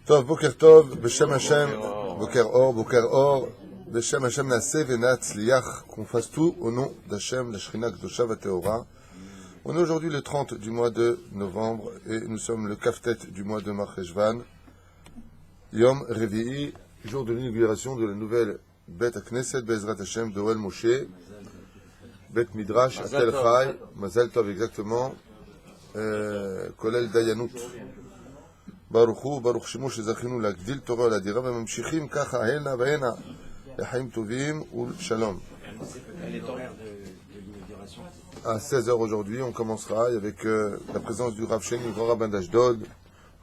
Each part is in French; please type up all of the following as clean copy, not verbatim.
Tov, Boker Tov, Beshem Hashem, Boker Or, Beshem Hashem Naseh Venatzliach, qu'on fasse tout au nom d'Hashem, la Shrina Kdosha Vateora. On est aujourd'hui le 30 du mois de novembre et nous sommes le Kaftet du mois de Marcheshvan, Yom Revi'i, jour de l'inauguration de la nouvelle Bet Knesset Bezrat Hashem de Oel Moshe, Bet Midrash, Atel Chai, Mazal Tov exactement, Kolel Dayanut. Baruchu, Baruch Shemo Shezachinu Lagdil Torah Ladira, Vemamshichim Kacha Hena Vahena, Echaim Tovim Ul Shalom. À 16h aujourd'hui, on commencera avec la présence du Rav Sheni, le grand rabbin d'Ashdod,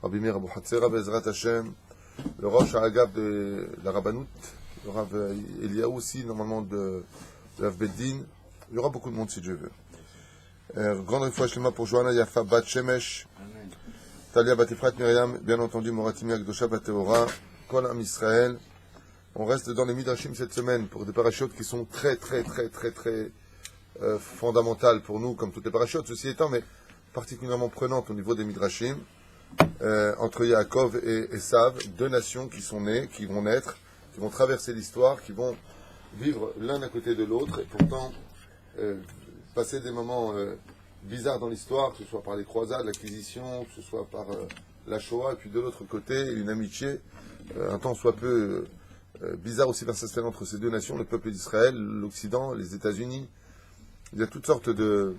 Rabbi Meir Abu Hatzera Bezrat Hashem, le Rosh Hagab de la Rabbanout, le Rav Eliaou aussi, normalement de Rav Beddin. Il y aura beaucoup de monde si Dieu veut. Grande réfoua Shlema pour Johanna Yafa Bat Shemesh, Talia Bat Efrat Miriam, bien entendu Moratimi Akdosha Bat Teora, Kol Am Israël. On reste dans les Midrashim cette semaine pour des parachutes qui sont très fondamentales pour nous, comme toutes les parachutes, ceci étant, mais particulièrement prenantes au niveau des Midrashim, entre Yaakov et Esav, deux nations qui sont nées, qui vont naître, qui vont traverser l'histoire, qui vont vivre l'un à côté de l'autre, et pourtant passer des moments bizarres dans l'histoire, que ce soit par les croisades, l'acquisition, que ce soit par la Shoah, et puis de l'autre côté, une amitié, un temps soit peu bizarre aussi va s'installer entre ces deux nations, le peuple d'Israël, l'Occident, les États-Unis. Il y a toutes sortes de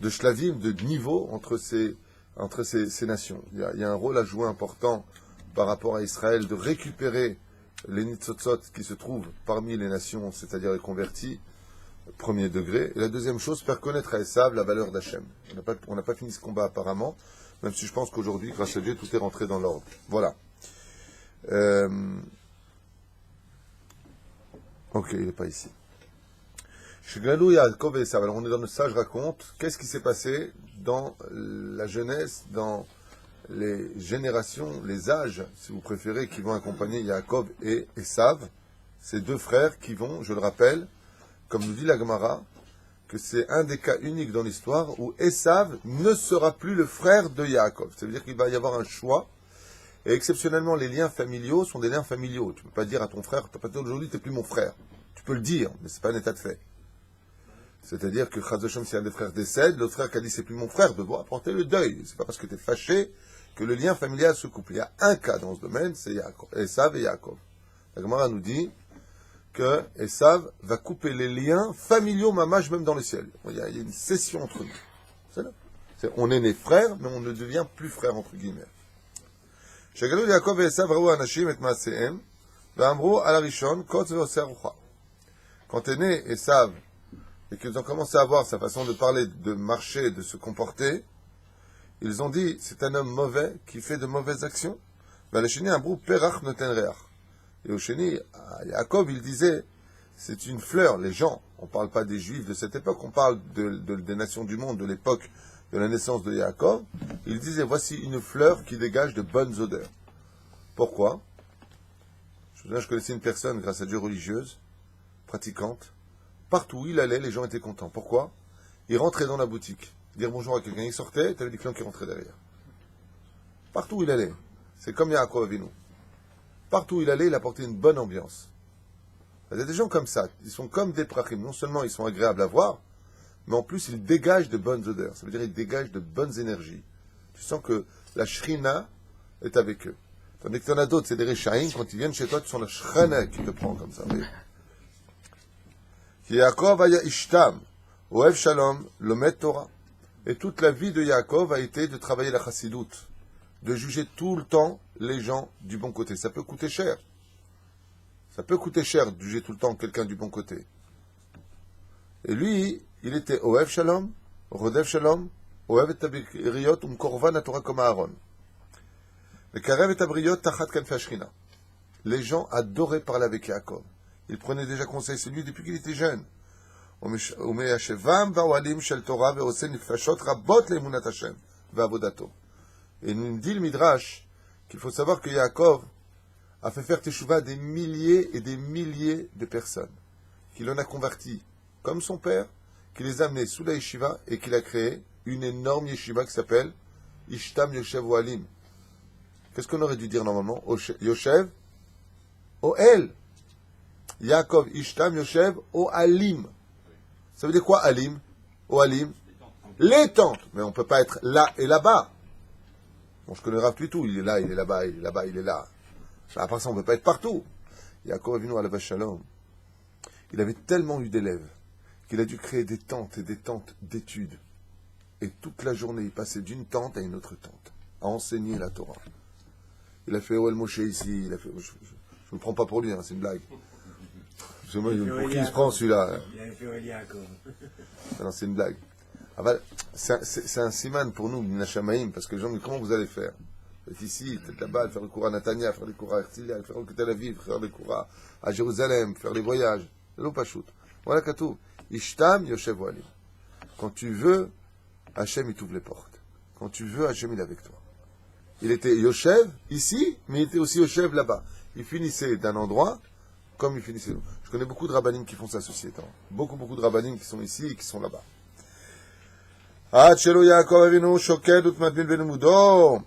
shlavim, de niveaux entre ces nations. Il y a un rôle à jouer important par rapport à Israël de récupérer les nitzotzot qui se trouvent parmi les nations, c'est-à-dire les convertis, premier degré. Et la deuxième chose, faire connaître à Esav la valeur d'Hachem. On n'a pas fini ce combat apparemment, même si je pense qu'aujourd'hui, grâce à Dieu, tout est rentré dans l'ordre. Voilà. Ok, il n'est pas ici. Shgalou Yaakov et Esav. Alors on est dans le sage raconte. Qu'est-ce qui s'est passé dans la jeunesse, dans les générations, les âges, si vous préférez, qui vont accompagner Yaakov et Esav, ces deux frères qui vont, je le rappelle, comme nous dit la Gemara, que c'est un des cas uniques dans l'histoire où Esav ne sera plus le frère de Yaakov. Ça veut dire qu'il va y avoir un choix. Et exceptionnellement, les liens familiaux sont des liens familiaux. Tu ne peux pas dire à ton frère, tu ne peux pas dire aujourd'hui, tu n'es plus mon frère. Tu peux le dire, mais ce n'est pas un état de fait. C'est-à-dire que Chaz Hashem, si un des frères décède, l'autre frère qui a dit c'est plus mon frère, doit apporter le deuil. C'est pas parce que tu es fâché que le lien familial se coupe. Il y a un cas dans ce domaine, c'est Esav et Yaakov. La Gemara nous dit que Esav va couper les liens familiaux, mamage, même dans le ciel. Il y a une scission entre nous. On est nés frères, mais on ne devient plus frères, entre guillemets. Shagadu Yaakov et Esav raou anashim et maasehem, ve'amru ala rishon kotz ve'oser rucha. Quand est né Esav, et qu'ils ont commencé à voir sa façon de parler, de marcher, de se comporter, ils ont dit, c'est un homme mauvais qui fait de mauvaises actions. Et au Sheni, à Yaakov, il disait, c'est une fleur, les gens, on ne parle pas des Juifs de cette époque, on parle des nations du monde, de l'époque de la naissance de Yaakov, il disait, voici une fleur qui dégage de bonnes odeurs. Pourquoi? Je connaissais une personne, grâce à Dieu, religieuse, pratiquante. Partout où il allait, les gens étaient contents. Pourquoi? Il rentrait dans la boutique, dire bonjour à quelqu'un, il sortait, tu avais des clients qui rentraient derrière. Partout où il allait. C'est comme Yaakov Avinu. Partout où il allait, il apportait une bonne ambiance. Il y a des gens comme ça, ils sont comme des prachim. Non seulement ils sont agréables à voir, mais en plus ils dégagent de bonnes odeurs. Ça veut dire qu'ils dégagent de bonnes énergies. Tu sens que la shrina est avec eux. Tandis que tu en as d'autres, c'est des réchaïm, quand ils viennent chez toi, tu sens la shrina qui te prend comme ça. Yaakov aya ishtam, oev shalom, lomet Torah. Et toute la vie de Yaakov a été de travailler la chassidoute, de juger tout le temps les gens du bon côté. Ça peut coûter cher. Ça peut coûter cher de juger tout le temps quelqu'un du bon côté. Et lui, il était oev shalom, rodev shalom, oev et abriot, korvan Torah comme Aaron. Le karev et abriot tachat kanfei Shrina. Les gens adoraient parler avec Yaakov. Il prenait déjà conseil sur lui depuis qu'il était jeune. Et il nous dit le Midrash qu'il faut savoir que Yaakov a fait faire teshuva à des milliers et des milliers de personnes, qu'il en a converti comme son père, qu'il les a amenés sous la yeshiva et qu'il a créé une énorme yeshiva qui s'appelle Ishtam Yoshev Oalim. Qu'est-ce qu'on aurait dû dire normalement? Yoshev Oel. Yaakov Ishtam Yoshev Oalim. Ça veut dire quoi, Alim? Oalim? Les tentes. Mais on ne peut pas être là et là-bas. Bon, je connais Rav Tuitou, il est là, il est là-bas, il est là-bas, il est là. À part ça, on ne peut pas être partout. Yaakov Avinu Alav Shalom, il avait tellement eu d'élèves qu'il a dû créer des tentes et des tentes d'études. Et toute la journée, il passait d'une tente à une autre tente, à enseigner la Torah. Il a fait Oel Moshe ici, il a fait... Je ne me prends pas pour lui, hein, c'est une blague. Pour qui il se prend celui-là? Il avait fait Oel Yaakov. Non, c'est une blague. C'est un siman pour nous, Minashamaim, parce que les gens me disent comment vous allez faire? Vous êtes ici, peut-être là-bas, faire le cours à Natania, faire les cours à Herzliya, faire le Tel Aviv, faire les cours à Jérusalem, faire les voyages. C'est l'Opachut. Voilà Katou. Ishtam Yoshev Oalim. Quand tu veux, Hachem il t'ouvre les portes. Quand tu veux, Hachem il est avec toi. Il était Yoshev ici, mais il était aussi Yoshev là-bas. Il finissait d'un endroit comme il finissait là. Je connais beaucoup de rabbanim qui font ça, ceci étant. Beaucoup de rabbanim qui sont ici et qui sont là-bas. Ad shelo Yaakov Avinu shoked utmatmil belimudo.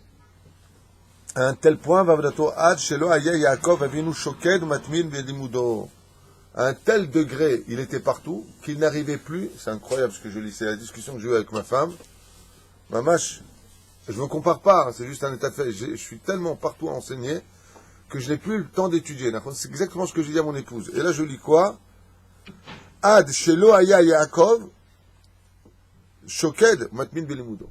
À un tel point, Vavdato Ad shelo haya Yaakov Avinu shoked utmatmil belimudo. À un tel degré, il était partout, qu'il n'arrivait plus, c'est incroyable ce que je lis, c'est la discussion que j'ai eue avec ma femme, Mamash, je ne me compare pas, c'est juste un état de fait, je suis tellement partout à enseigner, que je n'ai plus le temps d'étudier, c'est exactement ce que j'ai dit à mon épouse, et là je lis quoi? Ad shelo haya Yaakov, shoked matmin belimudo.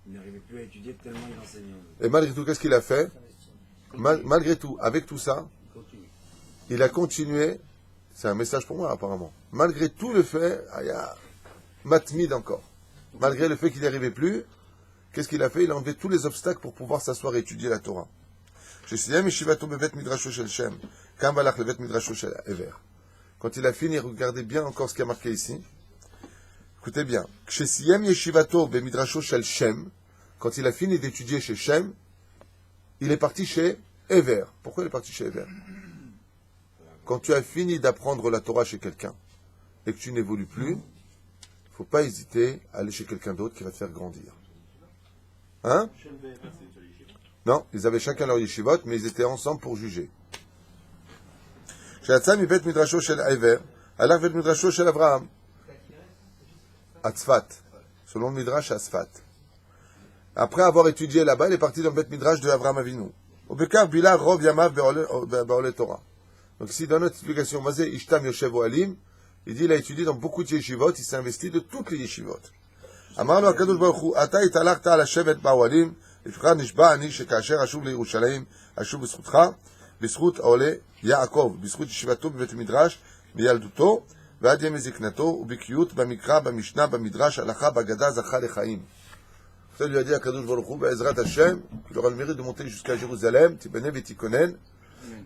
Il n'arrivait plus à étudier tellement il enseignait. Et malgré tout, qu'est-ce qu'il a fait? Malgré tout, avec tout ça, il a continué. C'est un message pour moi, apparemment. Malgré tout le fait, il y a matmid encore. Malgré le fait qu'il n'y arrivait plus, qu'est-ce qu'il a fait? Il a enlevé tous les obstacles pour pouvoir s'asseoir et étudier la Torah. Quand il a fini, regardez bien encore ce qui a marqué ici. Écoutez bien. Quand il a fini d'étudier chez Shem, il est parti chez Ever. Pourquoi il est parti chez Ever? Quand tu as fini d'apprendre la Torah chez quelqu'un et que tu n'évolues plus, il ne faut pas hésiter à aller chez quelqu'un d'autre qui va te faire grandir. Hein? Non, ils avaient chacun leur yeshivot, mais ils étaient ensemble pour juger. Selon le Midrash à Tzfat. Après avoir étudié là-bas, il est parti dans le Bet Midrash de Avraham Avinu. Obekar Bila Rov Yamav Be'ole Torah. Donc ici, dans notre explication, Mazé Ishtam Yoshev Oalim, il dit, il a étudié dans beaucoup de yeshivot, il s'est investi de toutes les yeshivot. Amar lo HaKadosh Baruch Hu, ata italachta al hashevet ba'oalim, לפתחה נשבע אני שכאשר אשוב לירושלים, אשוב בזכותך, בזכות העולה יעקב, בזכות ישיבתו בבית המדרש, מילדותו, ועד ימי זקנתו, ובקיאות במקרא, במשנה, במדרש, הלכה, בגדה, זכה לחיים. Ça lui a dit à Kadosh Baruch Hu, Be'ezrat Hashem, qu'il aura le mérite de monter jusqu'à Jérusalem, Tibene Vetikonen.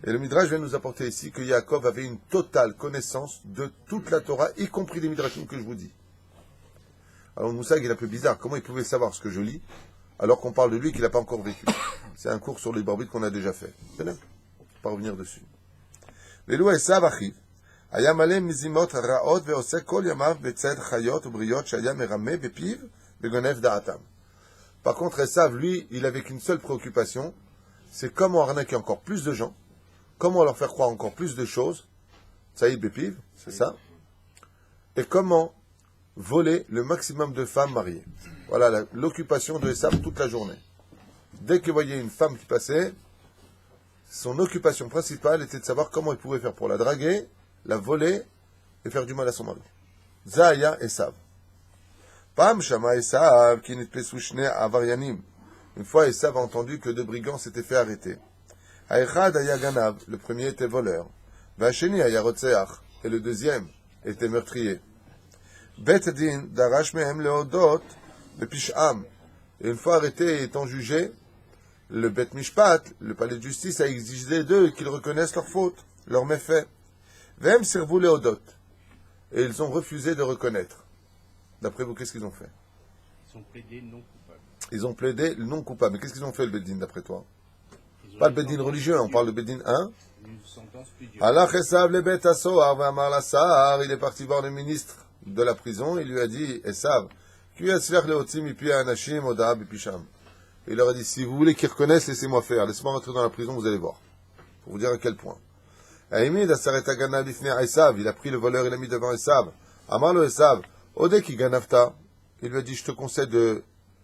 Et le Midrash vient nous apporter ici que Yaakov avait une totale connaissance de toute la Torah, y compris les Midrashim que je vous dis. Alors Moussa, il est un peu bizarre. Comment il pouvait savoir ce que je lis, alors qu'on parle de lui qu'il n'a pas encore vécu? C'est un cours sur les barbites qu'on a déjà fait. Je ne vais pas revenir dessus. Lelou Esav Achiv, היה מלא מזימות רעות ועושה כל ימיו בצד חיות ובריות שהיה מרמה בפיו וגונב דעתם. Par contre, Esav, lui, il avait qu'une seule préoccupation, c'est comment arnaquer encore plus de gens, comment leur faire croire encore plus de choses, Saïd Bepiv, c'est ça, et comment voler le maximum de femmes mariées. Voilà l'occupation de Esav toute la journée. Dès qu'il voyait une femme qui passait, son occupation principale était de savoir comment il pouvait faire pour la draguer, la voler et faire du mal à son mari. Zaya Esav. Pam Shama Esav qui nitpesu shne avaryanim. Une fois, Esav a entendu que deux brigands s'étaient fait arrêter. Haïchad aya ganav, le premier était voleur. Vacheni aya rotseach, et le deuxième était meurtrier. Bet din darash mehem leodot bepisham. Et une fois arrêtés et étant jugés, le Bet Mishpat, le palais de justice, a exigé d'eux qu'ils reconnaissent leurs fautes, leurs méfaits. Vem servou leodot. Et ils ont refusé de reconnaître. D'après vous, qu'est-ce qu'ils ont fait? Ils ont plaidé non coupable. Ils ont plaidé non coupable. Mais qu'est-ce qu'ils ont fait, le Beddin, d'après toi? Pas le Beddin religieux, on parle de Beddin 1. Une sentence plus dure. Allah Esav le Bet Asoar Vamar Lassar, il est parti voir le ministre de la prison, il lui a dit, Esav, Il leur a dit, si vous voulez qu'ils reconnaissent, laissez-moi faire. Laissez-moi rentrer dans la prison, vous allez voir. Pour vous dire à quel point. Il a pris le voleur, il l'a mis devant Esav. Amalo Esav, Odeki Ganafta. Il lui a dit, je te conseille de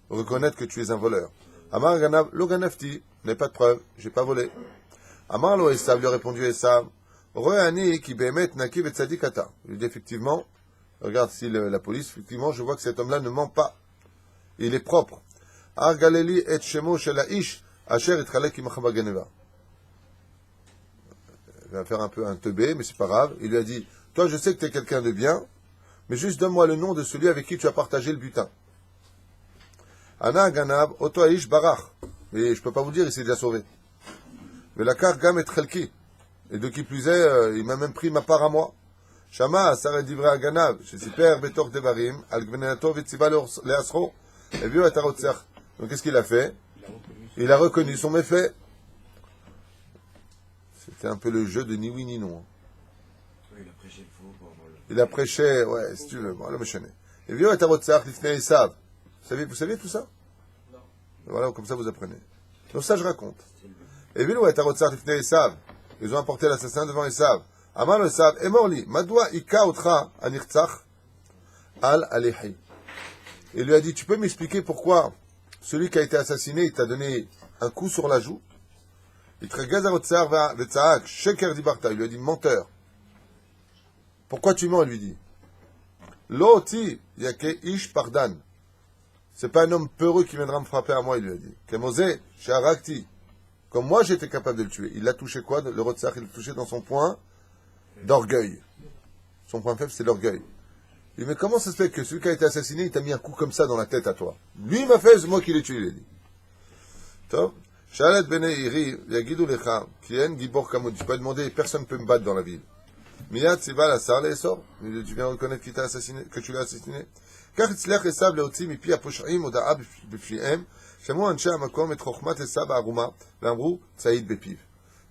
reconnaître que tu es un voleur. Amar Ganav, lo Ganafti, n'est pas de preuve, j'ai pas volé. Amalo Esav lui a répondu Esav, Roeani ki behemet naki vetzadikata. Il lui dit effectivement, regarde si la police, effectivement, je vois que cet homme-là ne ment pas. Il est propre. Argaleli et shemo shel haish asher itchalek imach bageneva. Il va faire un peu un teubé, mais c'est pas grave. Il lui a dit, toi je sais que tu es quelqu'un de bien, mais juste donne-moi le nom de celui avec qui tu as partagé le butin. Ana ganav oto haish barach. Mais je peux pas vous dire, il s'est déjà sauvé. Mais la carte gam et chelki. Et de qui plus est, il m'a même pris ma part à moi. Shama asar divrei aganav, shesiper betor devarim, al gvenenato vetziva leasro, et vieux atarotzer. Donc qu'est-ce qu'il a fait? Il a reconnu son méfait. C'était un peu le jeu de ni oui ni non. Oui, il a prêché le faux pour avoir le... Il a prêché, ouais, si tu veux, bon, le méchané. Et vieux atarotzer, l'ifnei Esav. Vous saviez tout ça? Non. Voilà, comme ça vous apprenez. Donc ça je raconte. Et vieux atarotzer, l'ifnei Esav. Ils ont apporté l'assassin devant Esav. Amal Esav, et morli, madwa ika otra anirtzach al alehi. Il lui a dit, tu peux m'expliquer pourquoi celui qui a été assassiné, il t'a donné un coup sur la joue? Il lui a dit, menteur. Pourquoi tu mens? Il lui dit. L'oti yake ish pardan. C'est pas un homme peureux qui viendra me frapper à moi, il lui a dit. Kemose sharakti. Comme moi, j'étais capable de le tuer. Il l'a touché quoi? Le Rotsach, il l'a touché dans son point d'orgueil. Son point faible, c'est l'orgueil. Il dit, mais comment ça se fait que celui qui a été assassiné, il t'a mis un coup comme ça dans la tête à toi? Lui, il m'a fait, c'est moi qui l'ai tué, il a dit. Top. Shalet bene iri, yagidou lecha, kien gibor kamod. Je peux demander, personne ne peut me battre dans la ville. Miyad siva la sar le sort. Tu viens reconnaître qu'il t'a assassiné, que tu l'as assassiné. Car itzlech esav leotzi mipi aposhaim oda'a b'fihem. Et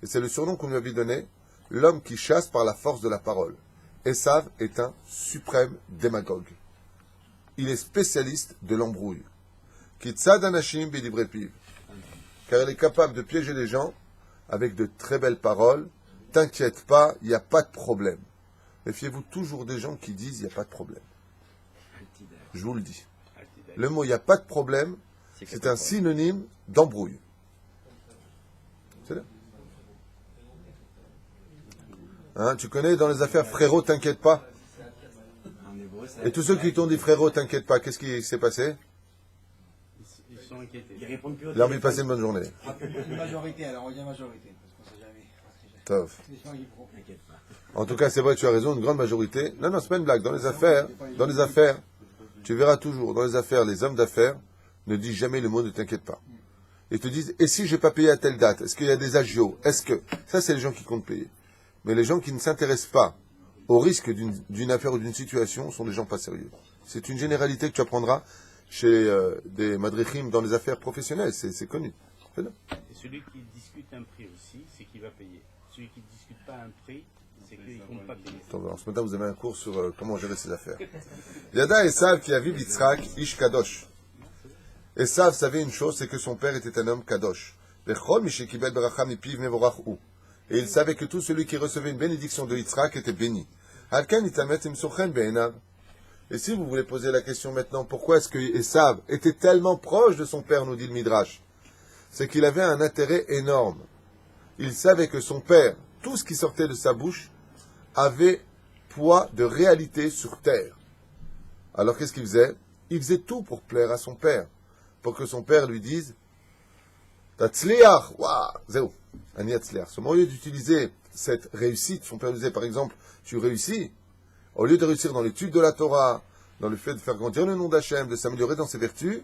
c'est le surnom qu'on lui avait donné, l'homme qui chasse par la force de la parole. Esav est un suprême démagogue. Il est spécialiste de l'embrouille. Car il est capable de piéger les gens avec de très belles paroles. T'inquiète pas, il n'y a pas de problème. Méfiez-vous toujours des gens qui disent il n'y a pas de problème. Je vous le dis. Le mot il n'y a pas de problème, c'est un synonyme d'embrouille. C'est là. Hein, tu connais dans les affaires, frérot, t'inquiète pas. Et tous ceux qui t'ont dit frérot, t'inquiète pas, qu'est-ce qui s'est passé? Ils sont inquiétés. Ils répondent plus. Il a envie de passer une bonne journée. Majorité, alors on dit majorité, parce qu'on sait jamais. Top. T'inquiète pas. En tout cas, c'est vrai, tu as raison, une grande majorité. Non, non, c'est pas une blague. Dans les affaires, tu verras toujours, dans les affaires, les hommes d'affaires ne disent jamais le mot ne t'inquiète pas. Ils te disent, et si je n'ai pas payé à telle date? Est-ce qu'il y a des agios? Est-ce que... Ça, c'est les gens qui comptent payer. Mais les gens qui ne s'intéressent pas au risque d'une affaire ou d'une situation sont des gens pas sérieux. C'est une généralité que tu apprendras chez des madrichim dans les affaires professionnelles. C'est connu. Et celui qui discute un prix aussi, c'est qu'il va payer. Celui qui ne discute pas un prix, c'est qu'il ne compte pas payer. Alors, ce matin, vous avez un cours sur comment gérer ses affaires. Yada Esav qui a vu Yitzhak, Ish Kadosh. Esav savait une chose, c'est que son père était un homme Kadosh. Et il savait que tout celui qui recevait une bénédiction de Yitzhak était béni. Et si vous voulez poser la question maintenant, pourquoi est-ce que Esav était tellement proche de son père, nous dit le Midrash? C'est qu'il avait un intérêt énorme. Il savait que son père, tout ce qui sortait de sa bouche, avait poids de réalité sur terre. Alors qu'est-ce qu'il faisait? Il faisait tout pour plaire à son père, pour que son père lui dise Tatzliach, waouh, zéro, ani atzliach. Au lieu d'utiliser cette réussite, son père disait par exemple, tu réussis, au lieu de réussir dans l'étude de la Torah, dans le fait de faire grandir le nom d'Hachem, de s'améliorer dans ses vertus,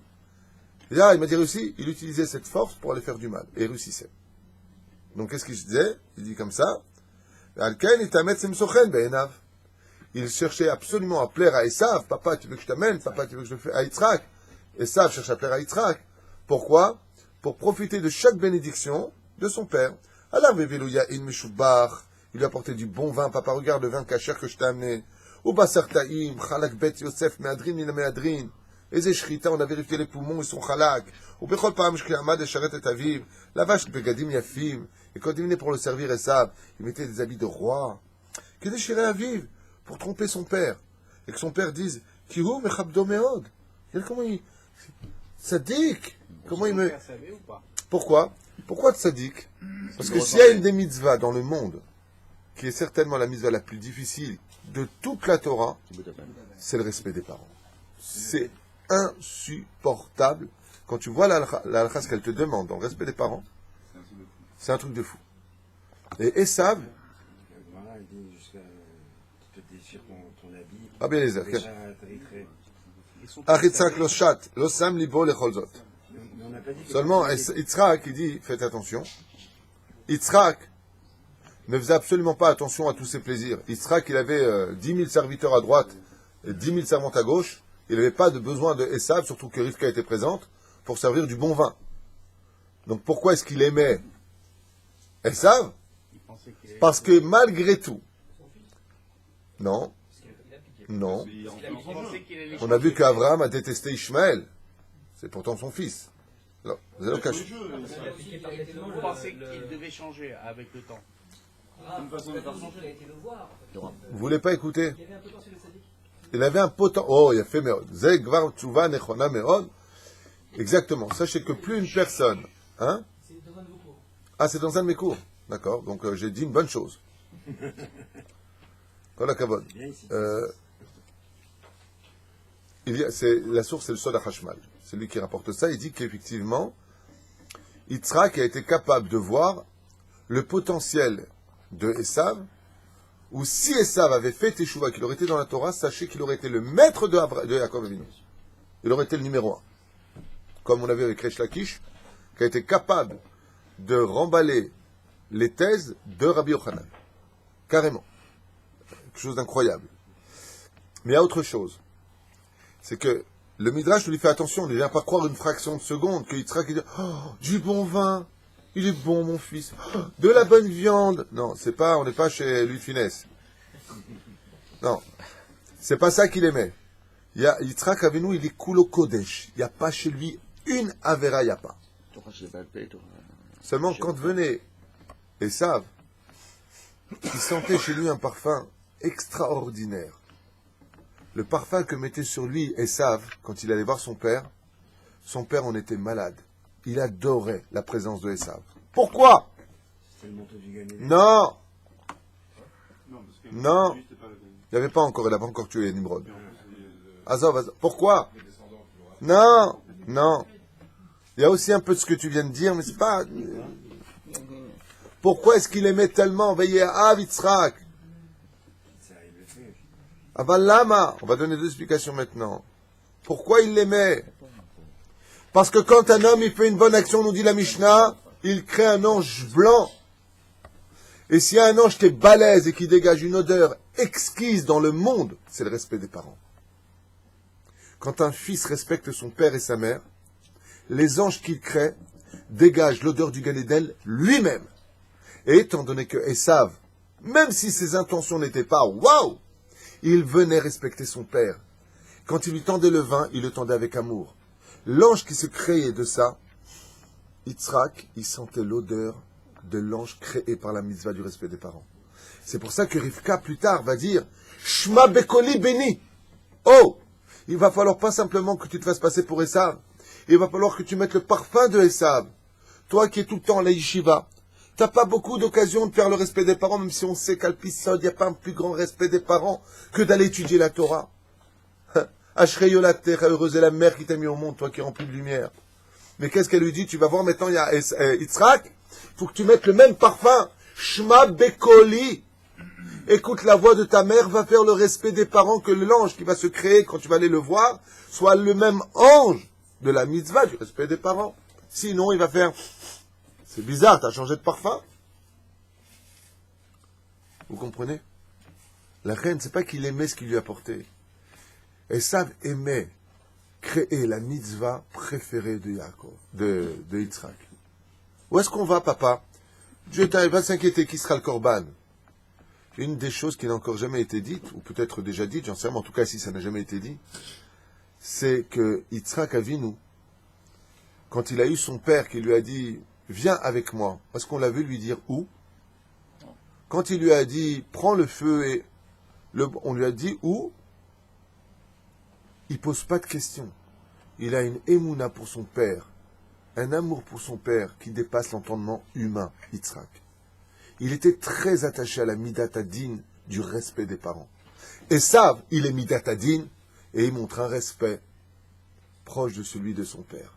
et là, il m'a dit réussi, il utilisait cette force pour aller faire du mal, et il réussissait. Donc qu'est-ce qu'il disait? Il dit comme ça, il cherchait absolument à plaire à Esav. Papa, tu veux que je t'amène? Papa, tu veux que je le fasse à Yitzhak? Esav cherche à plaire à Yitzhak. Pourquoi? Pour profiter de chaque bénédiction de son père. Alors, il lui a apporté du bon vin. Papa, regarde le vin cachère que je t'ai amené. Ou basar ta'im, chalak bet Yosef, meadrin, il meadrin. Eze Shrita, on a vérifié les poumons, ils sont chalak. Ou Bechol Pam Shkiyamad et Sharet et Aviv. La vache Begadim Yafim. Et quand il venait pour le servir Esav, il mettait des habits de roi. Que déchirait Aviv pour tromper son père. Et que son père dise Kihu Mechabdo Meod. Comment il. Sadiq. Comment il me. Savait ou pas? Pourquoi Sadiq? Parce que s'il y a une des mitzvahs dans le monde, qui est certainement la mitzvah la plus difficile de toute la Torah, c'est le respect des parents. C'est insupportable. Quand tu vois la halakha, ce qu'elle te demande dans le respect des parents, c'est un truc de fou. Et Esav, Voilà, il dit jusqu'à. Tu te déchires ton habit. ah bien les Déjà, t'as des traits. Achitzak lo shat, lo sam libo lecholzot. Mais on n'a pas dit que. Seulement, Yitzhak, il dit, faites attention. Yitzhak ne faisait absolument pas attention à tous ses plaisirs. Yitzhak, il avait 10 000 serviteurs à droite et 10 000 servantes à gauche. Il n'avait pas de besoin de Esav, surtout que Rivka était présente, pour servir du bon vin. Donc pourquoi est-ce qu'il aimait Esav? Il pensait qu'il avait- Parce que malgré tout, non, non, Il pensait qu'il allait on a vu changer. qu'Abraham a détesté Ishmaël. C'est pourtant son fils. Alors, vous allez le cacher. Vous pensez qu'il devait changer avec le temps. Vous voulez pas écouter? Il avait un potentiel. Oh, il a fait meod. Ze gvar tchouva nechona meod. Exactement. Sachez que plus une personne, hein? Ah, c'est dans un de mes cours. D'accord. Donc j'ai dit une bonne chose. Kol hakavod. La source, c'est le Sod HaChashmal. C'est lui qui rapporte ça. Il dit qu'effectivement, Yitzhak a été capable de voir le potentiel de Esav, ou si Esav avait fait Teshuvah, qu'il aurait été dans la Torah, sachez qu'il aurait été le maître de Yaakov Avinu. Il aurait été le numéro 1. Comme on l'a vu avec Resh Lakish, qui a été capable de remballer les thèses de Rabbi Yochanan. Carrément. Quelque chose d'incroyable. Mais il y a autre chose. C'est que le Midrash lui fait attention, il ne vient pas croire une fraction de seconde que Yitzhak dit « Oh, du bon vin, il est bon mon fils, oh, de la bonne viande. » Non, c'est pas, on n'est pas chez Louis de Funès. Non, c'est pas ça qu'il aimait. Il y a Yitzhak Avinu, il est kulo kodesh. Il n'y a pas chez lui une avera, il n'y a pas. Seulement quand venait Esav, il sentait chez lui un parfum extraordinaire. Le parfum que mettait sur lui Esav, quand il allait voir son père en était malade. Il adorait la présence de Esav. Pourquoi? C'est le manteau du Ganédé. Non, parce que non, lui, c'était pas le- il n'avait pas encore, il n'a pas encore tué Nimrod. Azov, Azov. Pourquoi? Non, non. Il y a aussi un peu de ce que tu viens de dire, mais c'est pas... Pourquoi est-ce qu'il aimait tellement veiller à Yitzhak? Ça, il le fait. Avalama, on va donner deux explications maintenant. Pourquoi il l'aimait? Parce que quand un homme il fait une bonne action, nous dit la Mishnah, il crée un ange blanc. Et s'il y a un ange qui est balèze et qui dégage une odeur exquise dans le monde, c'est le respect des parents. Quand un fils respecte son père et sa mère, les anges qu'il crée dégagent l'odeur du Gan Eden lui-même. Et étant donné que Esav, même si ses intentions n'étaient pas waouh, il venait respecter son père. Quand il lui tendait le vin, il le tendait avec amour. L'ange qui se créait de ça, Yitzhak, il sentait l'odeur de l'ange créé par la mitzvah du respect des parents. C'est pour ça que Rivka, plus tard, va dire Shma Bekoli béni. Oh, il va falloir pas simplement que tu te fasses passer pour Esav. Il va falloir que tu mettes le parfum de Esav. Toi qui es tout le temps à la yeshiva, t'as pas beaucoup d'occasions de faire le respect des parents, même si on sait qu'à l'Pisod, il n'y a pas un plus grand respect des parents que d'aller étudier la Torah. Ashreyola terre, heureuse est la mère qui t'a mis au monde, toi qui es rempli de lumière. Mais qu'est-ce qu'elle lui dit? Tu vas voir maintenant, il y a Yitzhak, il faut que tu mettes le même parfum. Shma Bekoli. Écoute la voix de ta mère, va faire le respect des parents, que l'ange qui va se créer quand tu vas aller le voir soit le même ange de la mitzvah du respect des parents. Sinon, il va faire... C'est bizarre, t'as changé de parfum. Vous comprenez? La reine, c'est pas qu'il aimait ce qu'il lui apportait. Esav aimait créer la mitzvah préférée de Yaakov, de Yitzhak. Où est-ce qu'on va, papa? Dieu va s'inquiéter, qui sera le korban? Une des choses qui n'a encore jamais été dite, ou peut-être déjà dite, j'en sais rien, mais en tout cas si ça n'a jamais été dit, c'est que Yitzhak Avinu, quand il a eu son père qui lui a dit « Viens avec moi », parce qu'on l'a vu lui dire « Où ?» Quand il lui a dit « Prends le feu » et on lui a dit « Où ?» Il ne pose pas de questions. Il a une émouna pour son père, un amour pour son père qui dépasse l'entendement humain, Yitzhak. Il était très attaché à la Midat Hadin du respect des parents. Esav, il est Midat Hadin et il montre un respect proche de celui de son père.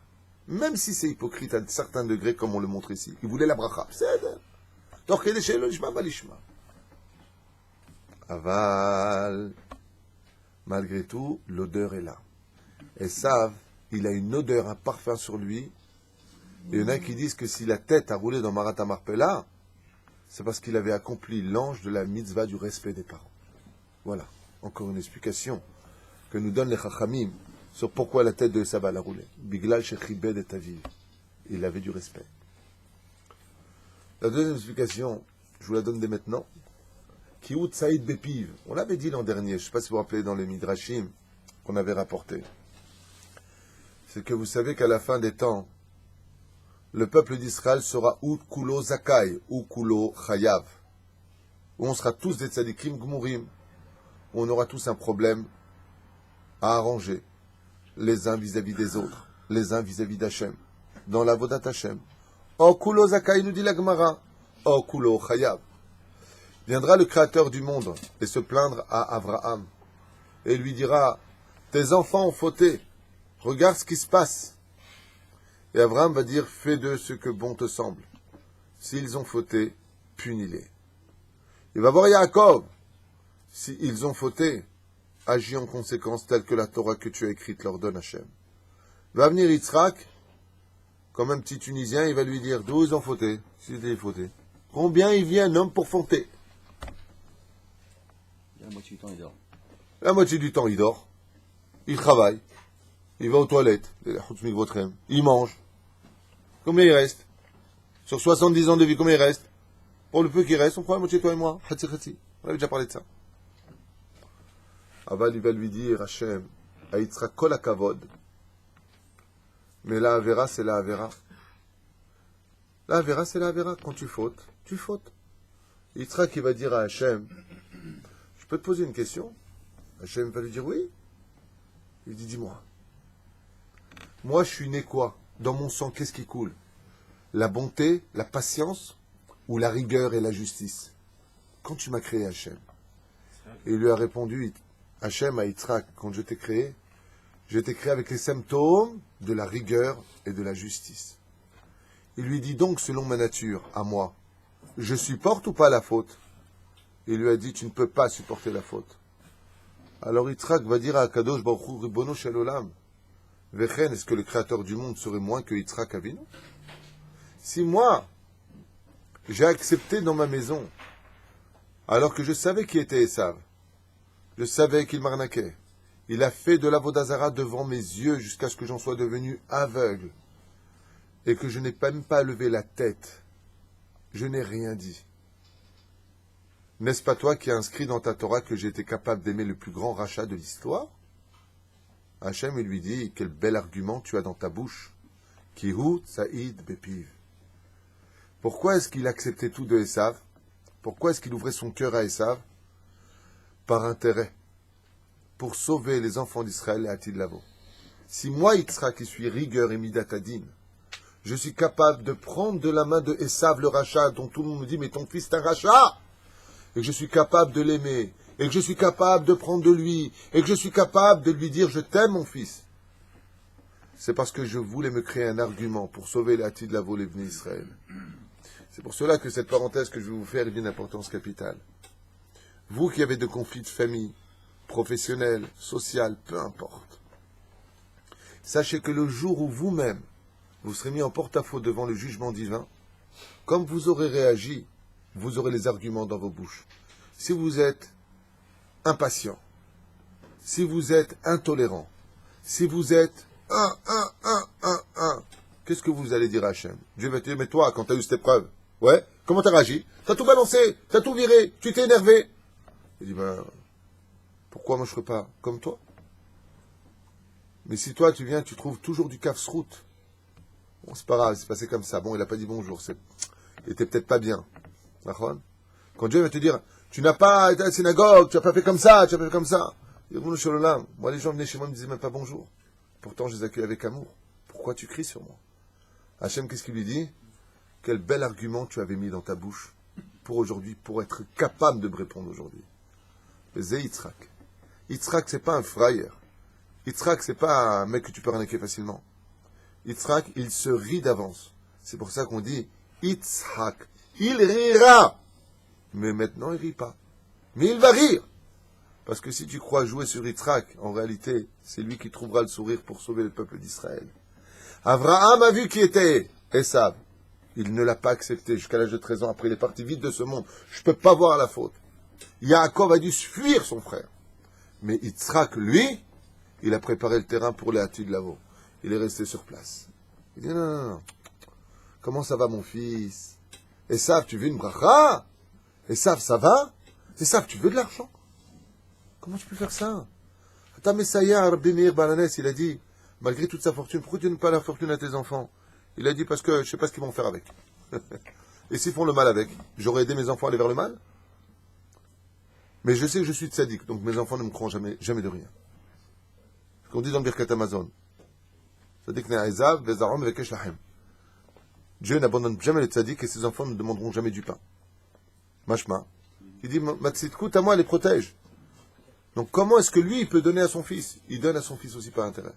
Même si c'est hypocrite à un certain degré, comme on le montre ici. Il voulait la bracha. Aval, malgré tout, l'odeur est là. Esav, il a une odeur, un parfum sur lui. Et il y en a qui disent que si la tête a roulé dans Marat Marpella, c'est parce qu'il avait accompli l'ange de la mitzvah du respect des parents. Voilà, encore une explication que nous donnent les Chachamim sur pourquoi la tête de Esav a roulé. Biglal shechibed et aviv. Il avait du respect. La deuxième explication, je vous la donne dès maintenant. Kiout Saïd Bepiv. On l'avait dit l'an dernier, je ne sais pas si vous vous rappelez dans les Midrashim qu'on avait rapporté. C'est que vous savez qu'à la fin des temps, le peuple d'Israël sera ou Kulo Zakai, ou Kulo Chayav. Où on sera tous des tzadikim gmurim. Où on aura tous un problème à arranger. Les uns vis-à-vis des autres. Les uns vis-à-vis d'Hachem. Dans la Vodat Hachem. O Kulo Zakai, nous dit la Gemara. O Kulo Chayav. Viendra le Créateur du monde et se plaindre à Abraham. Et lui dira, tes enfants ont fauté. Regarde ce qui se passe. Et Abraham va dire, fais d'eux ce que bon te semble. S'ils ont fauté, punis-les. Il va voir Yaakov. S'ils ont fauté, agis en conséquence telle que la Torah que tu as écrite leur donne Hachem. Va venir Yitzhak, comme un petit Tunisien, il va lui dire, d'où ils ont fauté, s'ils ont fauté. Combien il vient un homme pour fauter? La moitié du temps, il dort. La moitié du temps, il dort. Il travaille. Il va aux toilettes. Il mange. Combien il reste? Sur 70 ans de vie, combien il reste? Pour le peu qui reste, on prend la moitié, toi et moi. Hatsi. On avait déjà parlé de ça. Aval, il va lui dire, Hachem, Yitzhak kol hakavod. Mais la Avera, c'est la Avera. La Avera, c'est la Avera. Quand tu fautes, tu fautes. Yitzhak, il va dire à Hachem, je peux te poser une question? Hachem va lui dire oui. Il dit, dis-moi. Moi, je suis né quoi? Dans mon sang, qu'est-ce qui coule? La bonté, la patience ou la rigueur et la justice? Quand tu m'as créé, Hachem? Et il lui a répondu, Hachem à Yitzhak, quand je t'ai créé avec les symptômes de la rigueur et de la justice. Il lui dit donc, selon ma nature, à moi, je supporte ou pas la faute? Il lui a dit, tu ne peux pas supporter la faute. Alors Yitzhak va dire à Kadosh Baruch Hu, Ribono Shel Olam, Vechen, est-ce que le créateur du monde serait moins que Yitzhak Avinu? Si moi, j'ai accepté dans ma maison, alors que je savais qui était Esav, je savais qu'il m'arnaquait, il a fait de l'Avodah Zara devant mes yeux jusqu'à ce que j'en sois devenu aveugle, et que je n'ai même pas levé la tête, je n'ai rien dit. N'est-ce pas toi qui as inscrit dans ta Torah que j'ai été capable d'aimer le plus grand rachat de l'histoire? Hachem, il lui dit, quel bel argument tu as dans ta bouche. Kihu Saïd Bepiv. Pourquoi est-ce qu'il acceptait tout de Esav? Pourquoi est-ce qu'il ouvrait son cœur à Esav? Par intérêt. Pour sauver les enfants d'Israël et Atid Lavo. Si moi, Yitzhak, qui suis rigueur et midatadin, je suis capable de prendre de la main de Esav le rachat, dont tout le monde me dit, mais ton fils est un rachat, et que je suis capable de l'aimer, et que je suis capable de prendre de lui, et que je suis capable de lui dire, je t'aime mon fils. C'est parce que je voulais me créer un argument pour sauver l'Atid Lavo, les Bnei Israël. C'est pour cela que cette parenthèse que je vais vous faire est d'une importance capitale. Vous qui avez de conflits de famille, professionnels, social, peu importe, sachez que le jour où vous-même, vous serez mis en porte-à-faux devant le jugement divin, comme vous aurez réagi, vous aurez les arguments dans vos bouches. Si vous êtes impatient, si vous êtes intolérant, si vous êtes qu'est-ce que vous allez dire à Hachem? Dieu va te dire, mais toi, quand tu as eu cette épreuve, ouais, comment tu as réagi? Tu as tout balancé, tu as tout viré, tu t'es énervé. Il dit, ben, pourquoi moi je ne serais pas comme toi? Mais si toi, tu viens, tu trouves toujours du kafsrout, bon, c'est pas grave, c'est passé comme ça. Bon, il n'a pas dit bonjour, il était peut-être pas bien. D'accord? Quand Dieu va te dire, tu n'as pas été à la synagogue, tu n'as pas fait comme ça, tu n'as pas fait comme ça. Moi, les gens venaient chez moi, ils me disaient même pas bonjour. Pourtant, je les accueille avec amour. Pourquoi tu cries sur moi? Hachem, qu'est-ce qu'il lui dit? Quel bel argument tu avais mis dans ta bouche pour aujourd'hui, pour être capable de me répondre aujourd'hui. C'est Yitzhak. Yitzhak, c'est pas un frère. Yitzhak, c'est pas un mec que tu peux arnaquer facilement. Yitzhak, il se rit d'avance. C'est pour ça qu'on dit Yitzhak. Il rira. Mais maintenant, il rit pas. Mais il va rire. Parce que si tu crois jouer sur Yitzhak, en réalité, c'est lui qui trouvera le sourire pour sauver le peuple d'Israël. Abraham a vu qui était Esav. Il ne l'a pas accepté jusqu'à l'âge de 13 ans. Après, il est parti vite de ce monde. Je ne peux pas voir la faute. Yaakov a dû fuir son frère. Mais Yitzhak, lui, il a préparé le terrain pour les Hatid Lavo. Il est resté sur place. Il dit non. Comment ça va, mon fils? Esav, tu veux une bracha? Esav, ça va? Esav, tu veux de l'argent? Comment tu peux faire ça? Ta Messiah, Rabbi Meir Balanes, il a dit, malgré toute sa fortune, pourquoi tu ne donnes pas la fortune à tes enfants? Il a dit, parce que je ne sais pas ce qu'ils vont faire avec. Et s'ils font le mal avec, j'aurais aidé mes enfants à aller vers le mal? Mais je sais que je suis tzaddik, donc mes enfants ne me croient jamais de rien. Ce qu'on dit dans le Birkat Amazon. Tzaddik ne'azav, vezarom, vekesh lachem. Dieu n'abandonne jamais les tzaddik et ses enfants ne demanderont jamais du pain. Mashma. Il dit, ma tzidkout à moi, elle les protège. Donc comment est-ce que lui, il peut donner à son fils? Il donne à son fils aussi par intérêt.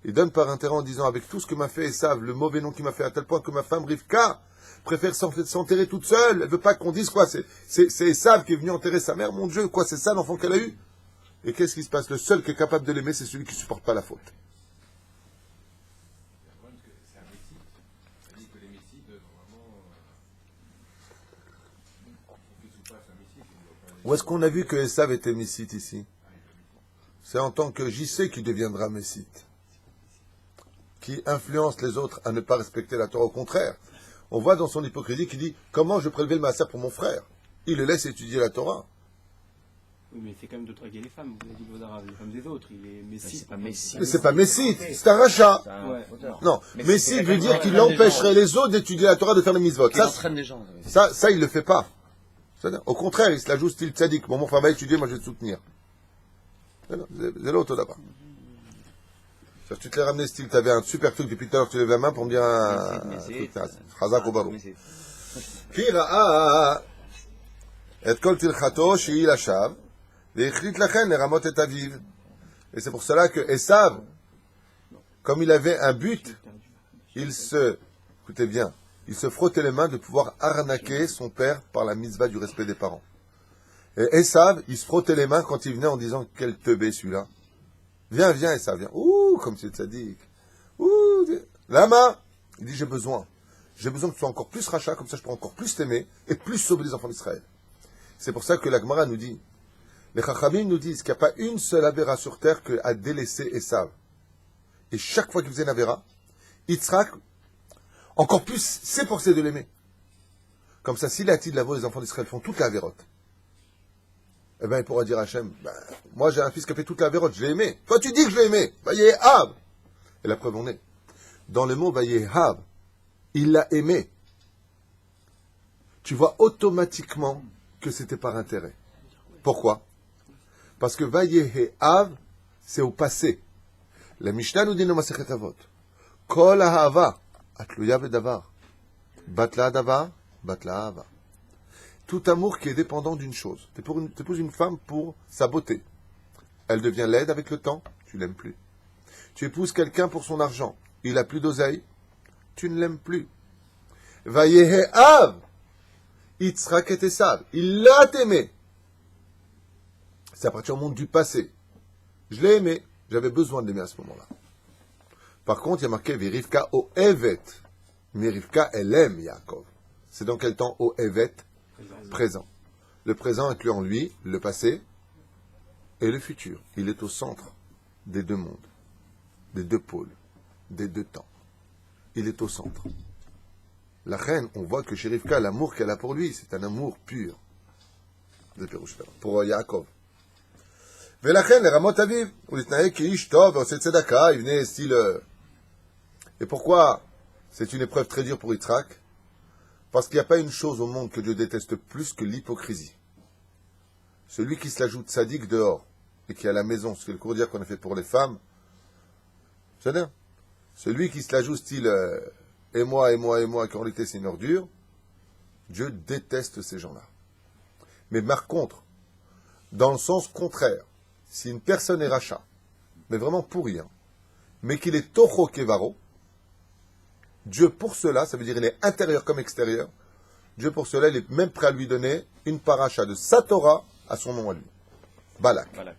Il donne par intérêt en disant, avec tout ce que m'a fait Esav, le mauvais nom qu'il m'a fait, à tel point que ma femme Rivka préfère s'enterrer toute seule. Elle veut pas qu'on dise quoi, c'est Esav qui est venu enterrer sa mère. Mon Dieu, quoi, c'est ça l'enfant qu'elle a eu? Et qu'est-ce qui se passe? Le seul qui est capable de l'aimer, c'est celui qui supporte pas la faute. C'est un messite. Ça dit que les messites, normalement, Où est-ce qu'on a vu que Esav était messite ici? C'est en tant que JC qui deviendra messite, qui influence les autres à ne pas respecter la Torah. Au contraire, on voit dans son hypocrisie qu'il dit, comment je prélevais le maaser pour mon frère? Il le laisse étudier la Torah. Oui, mais c'est quand même de draguer les femmes. Vous avez dit les femmes des autres. Il est messite. C'est pas Messi. Mais c'est pas messite, c'est un rachat. Ouais. Non, messite veut dire qu'il empêcherait les autres d'étudier la Torah, de faire les mitzvot. Il entraîne les gens. Ça, il le fait pas. C'est-à-dire, au contraire, il se la joue style tzaddik. Bon, mon frère va étudier, moi je vais te soutenir. C'est l'autre là-bas. Tu te l'es ramené style, tu avais un super truc, depuis tout à l'heure tu lèves la main pour me dire un truc. Chazak ou barou. Ki ra'a et kol tilchato shehi lashav ve'echlit lachen leramot et aviv. Et c'est pour cela que Esav, comme il avait un but, écoutez bien, il se frottait les mains de pouvoir arnaquer son père par la mitzvah du respect des parents. Et Esav, il se frottait les mains quand il venait en disant, quel teubé celui-là. Viens, Esav, viens. Ouh, comme c'est tzaddik. Ouh, Lama. Il dit, j'ai besoin que tu sois encore plus rachat, comme ça je peux encore plus t'aimer et plus sauver les enfants d'Israël. C'est pour ça que la Gemara nous dit, les Chachamim nous disent qu'il n'y a pas une seule avéra sur terre qu'à délaisser Esav. Et chaque fois qu'il faisait une avéra, Yitzhak, encore plus, s'efforçait de l'aimer. Comme ça, si l'Atid Lavo, les enfants d'Israël font toute la avérote, eh bien, il pourra dire à Hachem, moi j'ai un fils qui a fait toute la avérote, je l'ai aimé. Toi tu dis que je l'ai aimé. Vayehav. Et la preuve en est. Dans le mot Vayehav, il l'a aimé. Tu vois automatiquement que c'était par intérêt. Pourquoi? Parce que Vayehav, c'est au passé. La Mishnah nous dit dans Masechet Avot, Kol ahava, atluya bedavar, batla davar, batla ahava. Tout amour qui est dépendant d'une chose. Tu épouses une femme pour sa beauté. Elle devient laide avec le temps, tu l'aimes plus. Tu épouses quelqu'un pour son argent. Il a plus d'oseille, tu ne l'aimes plus. Vayehav, Yitzhak et Esav, il l'a aimé. C'est à partir du monde du passé. Je l'ai aimé, j'avais besoin de l'aimer à ce moment-là. Par contre, il y a marqué Rivka o Evet. Mais Rivka, elle aime Yaakov. C'est dans quel temps o Evet? Présent. Le présent inclut en lui le passé et le futur. Il est au centre des deux mondes, des deux pôles, des deux temps. Il est au centre. La reine, on voit que chez Rivka, l'amour qu'elle a pour lui, c'est un amour pur. Pour Yaakov. Velachen, les Ramot Aviv, ou les Tnaï qui ish tov, c'est tzedaka, il venait style. Et pourquoi c'est une épreuve très dure pour Yitzhak? Parce qu'il n'y a pas une chose au monde que Dieu déteste plus que l'hypocrisie. Celui qui se l'ajoute sadique dehors, et qui est à la maison, ce que le cours dire qu'on a fait pour les femmes, c'est bien. Celui qui se l'ajoute style et moi, qui en réalité c'est une ordure, Dieu déteste ces gens-là. Mais par contre, dans le sens contraire, si une personne est rachat, mais vraiment pour rien, mais qu'il est toho kevaro, Dieu pour cela, ça veut dire il est intérieur comme extérieur, Dieu pour cela, il est même prêt à lui donner une paracha de sa Torah à son nom à lui. Balak. Balak.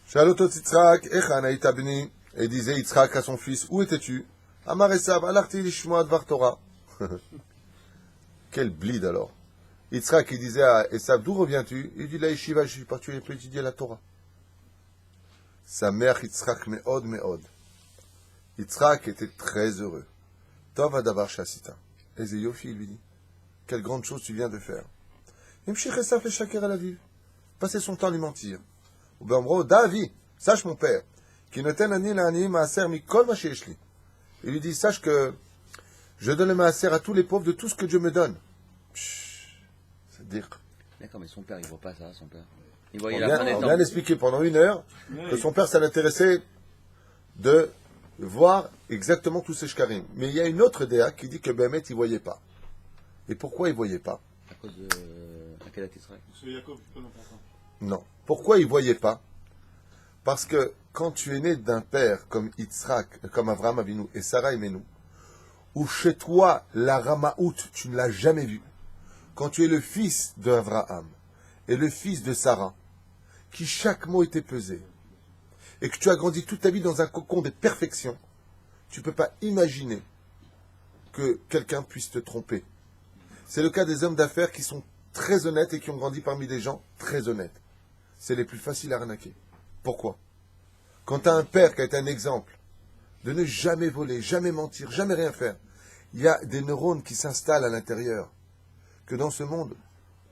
Shalotot Yitzhak, Echan Haïta Bni, et disait Yitzhak à son fils, où étais-tu? Amar Esav, alarti lishmoa dvar Torah. Quel blide alors. Yitzhak, il disait à Esav, d'où reviens-tu? Il dit, la yeshiva, je suis parti pour étudier la Torah. Sa mère, Yitzhak, meod. Yitzhak était très heureux. Tov adavar shasita. Et Yofi, il lui dit, quelle grande chose tu viens de faire. Imshich Esav le shaker à la vive. Passer son temps à lui mentir. Ou ben, Davi, sache mon père, qui ne t'en ani la ani maaser mikol ma sheeshli. Il lui dit, sache que je donne le maaser à tous les pauvres de tout ce que Dieu me donne. C'est-à-dire. D'accord, mais son père, il voit pas ça, son père. Il On voyait la planète. vient d'expliquer pendant 1 heure que son père, ça l'intéressait de voir exactement tous ces shkarim. Mais il y a une autre déa qui dit que Béhémet, il ne voyait pas. Et pourquoi il ne voyait pas? À cause de Akedat Yitzhak. C'est Yaakov qui connaît pas ça. Non. Pourquoi il ne voyait pas? Parce que quand tu es né d'un père comme Yitzhak, comme Avraham Avinu et Sarah Imenu, où chez toi, la Ramaout, tu ne l'as jamais vue, quand tu es le fils d'Avraham et le fils de Sarah, qui chaque mot était pesé, et que tu as grandi toute ta vie dans un cocon de perfection, tu ne peux pas imaginer que quelqu'un puisse te tromper. C'est le cas des hommes d'affaires qui sont très honnêtes et qui ont grandi parmi des gens très honnêtes. C'est les plus faciles à arnaquer. Pourquoi? Quand tu as un père qui a été un exemple de ne jamais voler, jamais mentir, jamais rien faire, il y a des neurones qui s'installent à l'intérieur, que dans ce monde,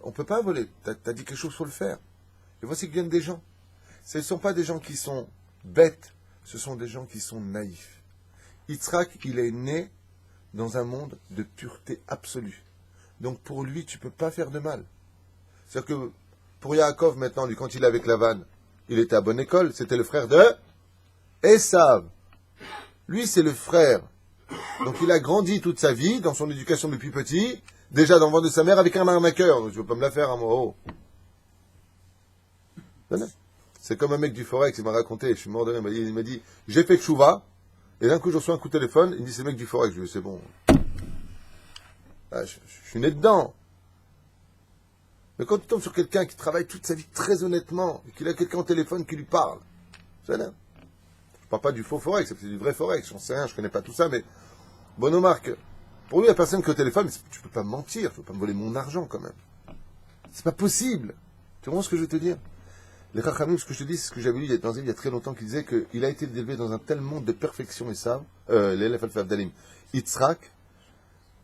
on ne peut pas voler. Tu as dit quelque chose, il faut le faire. Et voici que viennent des gens. Ce ne sont pas des gens qui sont bêtes, ce sont des gens qui sont naïfs. Yitzhak, il est né dans un monde de pureté absolue. Donc pour lui, tu ne peux pas faire de mal. C'est-à-dire que pour Yaakov, maintenant, lui, quand il est avec Lavan, il était à bonne école, c'était le frère de Esav. Lui, c'est le frère. Donc il a grandi toute sa vie, dans son éducation depuis petit, déjà dans le ventre de sa mère, avec un arnaqueur. Donc, je ne veux pas me la faire, hein, moi. C'est comme un mec du Forex, il m'a raconté, je suis mort de rire, il m'a dit, j'ai fait tchouva, et d'un coup je reçois un coup de téléphone, il me dit, c'est le mec du Forex. Je lui dis, c'est bon. Ah, je suis né dedans. Mais quand tu tombes sur quelqu'un qui travaille toute sa vie très honnêtement, et qu'il a quelqu'un au téléphone qui lui parle, c'est là. Je parle pas du faux Forex, c'est du vrai Forex, j'en sais rien, je connais pas tout ça, mais bon, Marc, pour lui, la personne qui est au téléphone, tu peux pas me mentir, tu peux pas me voler mon argent quand même. C'est pas possible. Tu comprends ce que je veux te dire? Les Chachamim, ce que je te dis, c'est ce que j'avais lu dans un livre il y a très longtemps, qui disait qu'il a été élevé dans un tel monde de perfection, et ça, l'élève Al-Fabdalim, Yitzhak,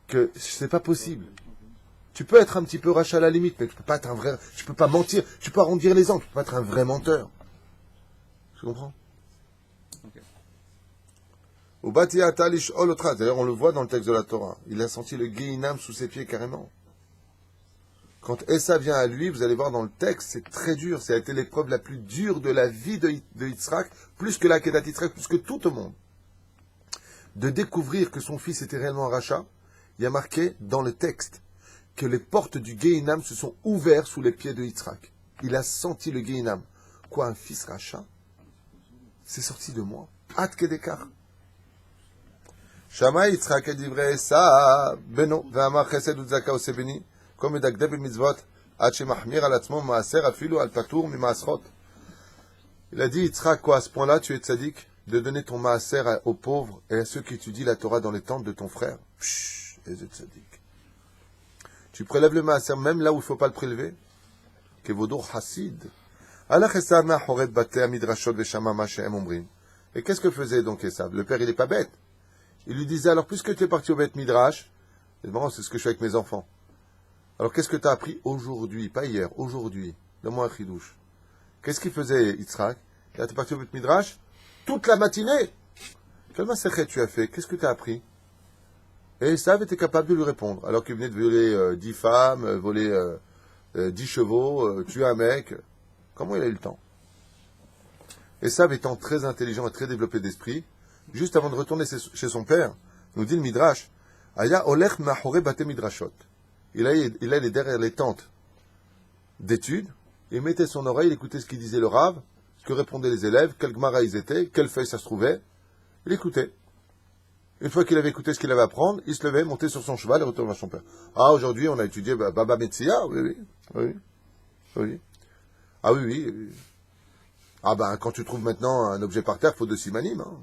que c'est pas possible. Tu peux être un petit peu rachat à la limite, mais tu peux pas être un vrai, tu peux pas mentir, tu peux arrondir les angles, tu peux pas être un vrai menteur. Tu comprends? D'ailleurs, on le voit dans le texte de la Torah. Il a senti le Gehinam sous ses pieds carrément. Quand Essa vient à lui, vous allez voir dans le texte, c'est très dur. Ça a été l'épreuve la plus dure de la vie de Yitzhak, plus que la Kedat Yitzhak, plus que tout au monde. De découvrir que son fils était réellement un rachat, il y a marqué dans le texte que les portes du Gehinam se sont ouvertes sous les pieds de Yitzhak. Il a senti le Gehinam. Quoi, un fils rachat? C'est sorti de moi. At Kedekar. Shama Yitzhak edivre Essa beno ve'amar chesed u'tzaka osebeni comme medagde b'mitzvot ad shemachmir al atzmo maaser afilu al patur mimaasrot. Il a dit Yitzhak, quoi, à ce point-là, tu es tzaddik de donner ton maaser aux pauvres et à ceux qui étudient la Torah dans les tentes de ton frère. Pshh, et tzaddik. Tu prélèves le maaser même là où il ne faut pas le prélever. Kevodur hasid. Allah chesad ma'choret batea midrashot ve'shama ma she'em omrim. Et qu'est-ce que faisait donc Esav? Le père, il n'est pas bête. Il lui disait, alors, puisque tu es parti au Beth Midrash, c'est marrant, c'est ce que je fais avec mes enfants. Alors qu'est-ce que tu as appris aujourd'hui, pas hier, aujourd'hui? Donne-moi un chidouche. Qu'est-ce qu'il faisait Yitzhak? Tu es parti au Beth Midrash toute la matinée. Quel masachet tu as fait? Qu'est-ce que tu as appris? Et Esav était capable de lui répondre, alors qu'il venait de violer 10 femmes, voler 10 chevaux, tuer un mec. Comment il a eu le temps? Esav étant très intelligent et très développé d'esprit, juste avant de retourner chez son père, nous dit le Midrash, Aya olech mahore bate midrashot. Il allait derrière les tentes d'études, il mettait son oreille, il écoutait ce qu'il disait le Rav, ce que répondaient les élèves, quel gmara ils étaient, quelle feuille ça se trouvait. Il écoutait. Une fois qu'il avait écouté ce qu'il avait à apprendre, il se levait, montait sur son cheval et retournait à son père. Ah, aujourd'hui, on a étudié Baba Metsia, oui. Ah oui. Ah ben, quand tu trouves maintenant un objet par terre, il faut 2 simanim. Hein.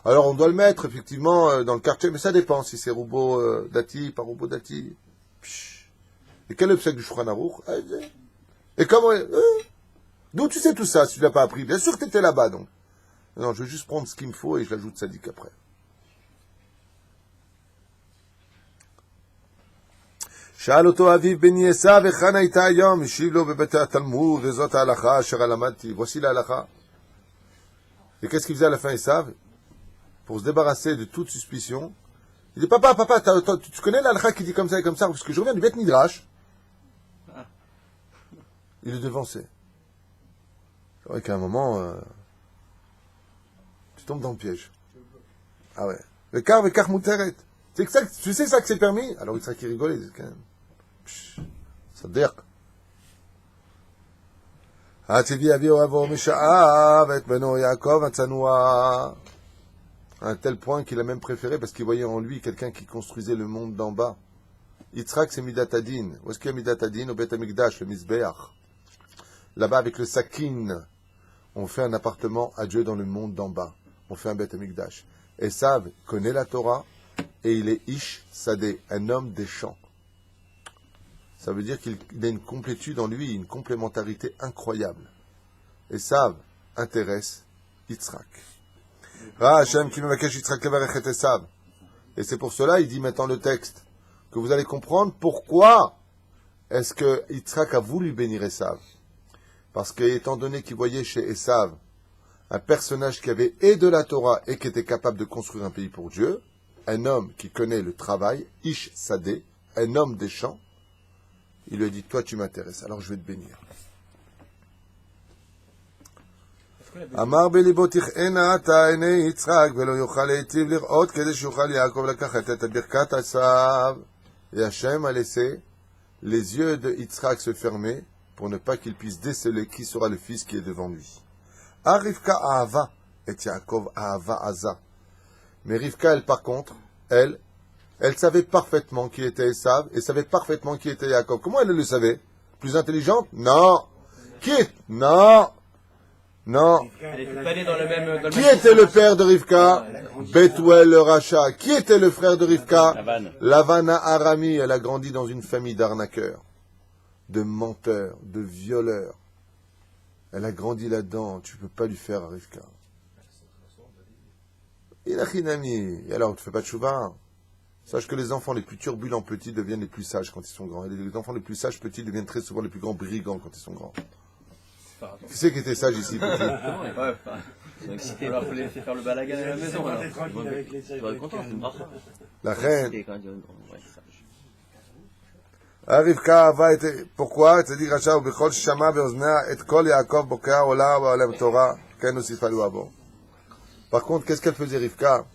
Alors, on doit le mettre, effectivement, dans le quartier, mais ça dépend si c'est Roubo Dati, pas Roubo Dati. Et quel est l'obsèque du Shulchan Aruch? Et comment... D'où tu sais tout ça, si tu l'as pas appris? Bien sûr que tu étais là-bas, donc. Non, je vais juste prendre ce qu'il me faut et je l'ajoute sadique après. שאל אותו אביו בני עשיו, היכן היית היום? השיב לו בבית התלמוד, וזאת ההלכה אשר למדתי. Voici l'halakha. Et qu'est-ce qu'il faisait à la fin Esav? Pour se débarrasser de toute suspicion, il dit, papa, tu connais l'halakha qui dit comme ça et comme ça, parce que je reviens du Beth Midrash. Il le devançait. C'est vrai qu'à un moment, tu tombes dans le piège. Ah ouais. Le car mouteret. Tu sais ça que c'est permis? Alors il serait qui rigolait, c'est quand même. Ça dire. À un tel point qu'il a même préféré parce qu'il voyait en lui quelqu'un qui construisait le monde d'en bas. Yitzhak c'est Midat Adin. Où est-ce qu'il y a Midat Adin? Au Beth Amikdash, le Mizbeach. Là-bas avec le Sakin, on fait un appartement à Dieu dans le monde d'en bas. On fait un Beth Amikdash. Esav connaît la Torah et il est Ish Sadeh, un homme des champs. Ça veut dire qu'il a une complétude en lui, une complémentarité incroyable. Esav intéresse Yitzhak. Hashem qui mevakesh Yitzhak levarech et Esav. Et c'est pour cela, il dit maintenant le texte, que vous allez comprendre pourquoi est-ce que Yitzhak a voulu bénir Esav. Parce qu'étant donné qu'il voyait chez Esav un personnage qui avait et de la Torah et qui était capable de construire un pays pour Dieu, un homme qui connaît le travail, Ish Sadeh, un homme des champs, il lui a dit, toi tu m'intéresses, alors je vais te bénir. אמר בליבו תכענה עתה עיני יצחק ולא יוכל להיטיב לראות כדי שיוכל יעקב לקחת את ברכת עשיו. Et Hachem a laissé les yeux de Yitzhak se fermer pour ne pas qu'il puisse déceler qui sera le fils qui est devant lui. Ah Rivka ahava et Yaakov ahava aza. Mais Rivka, elle par contre, elle savait parfaitement qui était Esav et savait parfaitement qui était Yaakov. Comment elle le savait? Plus intelligente? Non. Non. Elle était pas allée dans le même... Qui était le père de Rivka? Bethuel le Racha. Qui était le frère de Rivka? Lavana Arami. Elle a grandi dans une famille d'arnaqueurs, de menteurs, de violeurs. Elle a grandi là-dedans. Tu ne peux pas lui faire à Rivka. Il a chinami. Et alors, tu ne fais pas de chouva. Sache que les enfants les plus turbulents petits deviennent les plus sages quand ils sont grands. Et les enfants les plus sages petits deviennent très souvent les plus grands brigands quand ils sont grands. Qui c'est qui était sage ici, petit? Ouais, c'est excité. Alors, il faut laisser faire le balagan à la maison. Alors. Tranquille avec les Tu vas être content, c'est une bracha. La reine. Ouais, c'est ça. Rivka va être... Pourquoi? C'est dit Racha, ובכל שמע באוזניה את קול יעקב בוקע עולה בעולם תורה, כן הוסיפה לו אבו. Par contre, qu'est-ce qu'elle faisait Rivka?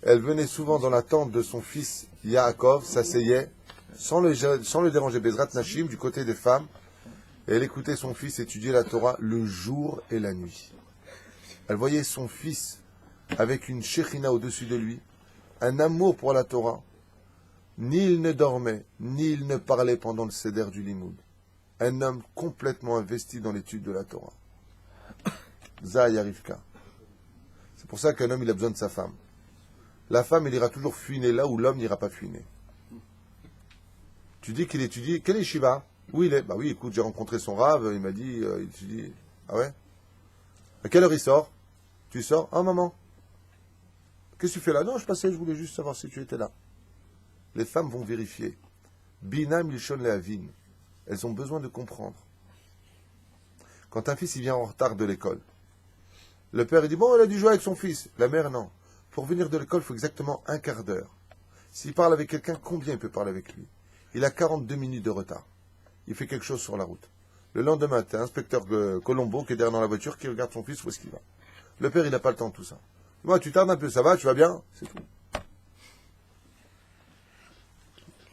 Elle venait souvent dans la tente de son fils Yaakov, s'asseyait, sans le déranger, Bezrat Nashim, du côté des femmes, et elle écoutait son fils étudier la Torah le jour et la nuit. Elle voyait son fils avec une shechina au-dessus de lui, un amour pour la Torah. Ni il ne dormait, ni il ne parlait pendant le seder du Limoud. Un homme complètement investi dans l'étude de la Torah. Zaya Rivka. C'est pour ça qu'un homme, il a besoin de sa femme. La femme, elle ira toujours fuiner là où l'homme n'ira pas fuiner. Tu dis qu'il étudie. Quel est Shiva? Où il est? Bah oui, écoute, j'ai rencontré son rave, il m'a dit, il étudie. Ah ouais? À quelle heure il sort? Tu sors? Ah maman. Qu'est-ce que tu fais là? Non, je passais, je voulais juste savoir si tu étais là. Les femmes vont vérifier. Bina milshon lehavin. Elles ont besoin de comprendre. Quand un fils il vient en retard de l'école, le père il dit bon, elle a dû jouer avec son fils. La mère non. Pour venir de l'école, il faut exactement un quart d'heure. S'il parle avec quelqu'un, combien il peut parler avec lui? Il a 42 minutes de retard. Il fait quelque chose sur la route. Le lendemain, tu as inspecteur Colombo qui est derrière dans la voiture, qui regarde son fils où est-ce qu'il va. Le père, il n'a pas le temps de tout ça. Moi, tu tardes un peu, ça va, tu vas bien? C'est tout.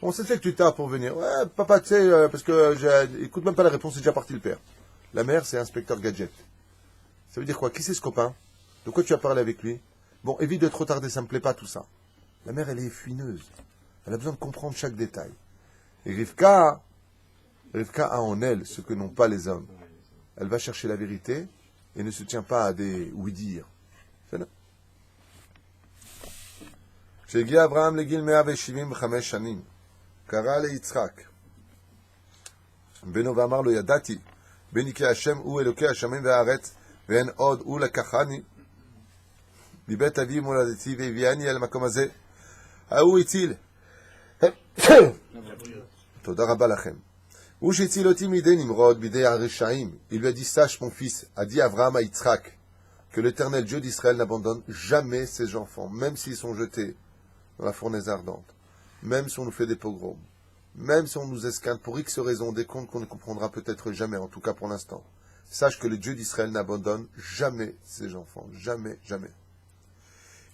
On sait que tu tardes pour venir. Ouais, papa, tu sais, parce que écoute même pas la réponse, c'est déjà parti le père. La mère, c'est inspecteur gadget. Ça veut dire quoi? Qui c'est ce copain? De quoi tu as parlé avec lui? Bon, évite de trop tarder, ça me plaît pas tout ça. La mère, elle est fuineuse. Elle a besoin de comprendre chaque détail. Et Rivka a en elle ce que n'ont pas les hommes. Elle va chercher la vérité et ne se tient pas à des oui-dire. C'est là. כשהגיע אברהם לגיל 175 שנים, קרא ליצחק, בנו ואמר לו, ידעתי, בני כי השם הוא אלוקי השמים והארץ, ואין עוד הוא לקחני, מבית אבי מולדתי והביאני אל המקום הזה, ההוא הציל. תודה רבה לכם. הוא שהציל אותי מידי נמרוד, בידי הרשעים. Il lui a dit, sache mon fils, a dit Abraham à Yitzhak, que l'Éternel Dieu d'Israël n'abandonne jamais ses enfants, même s'ils sont jetés dans la fournaise ardente, même si on nous fait des pogroms, même si on nous esquinte pour X raisons, des comptes qu'on ne comprendra peut-être jamais, en tout cas pour l'instant. Sache que le Dieu d'Israël n'abandonne jamais ses enfants, jamais, jamais.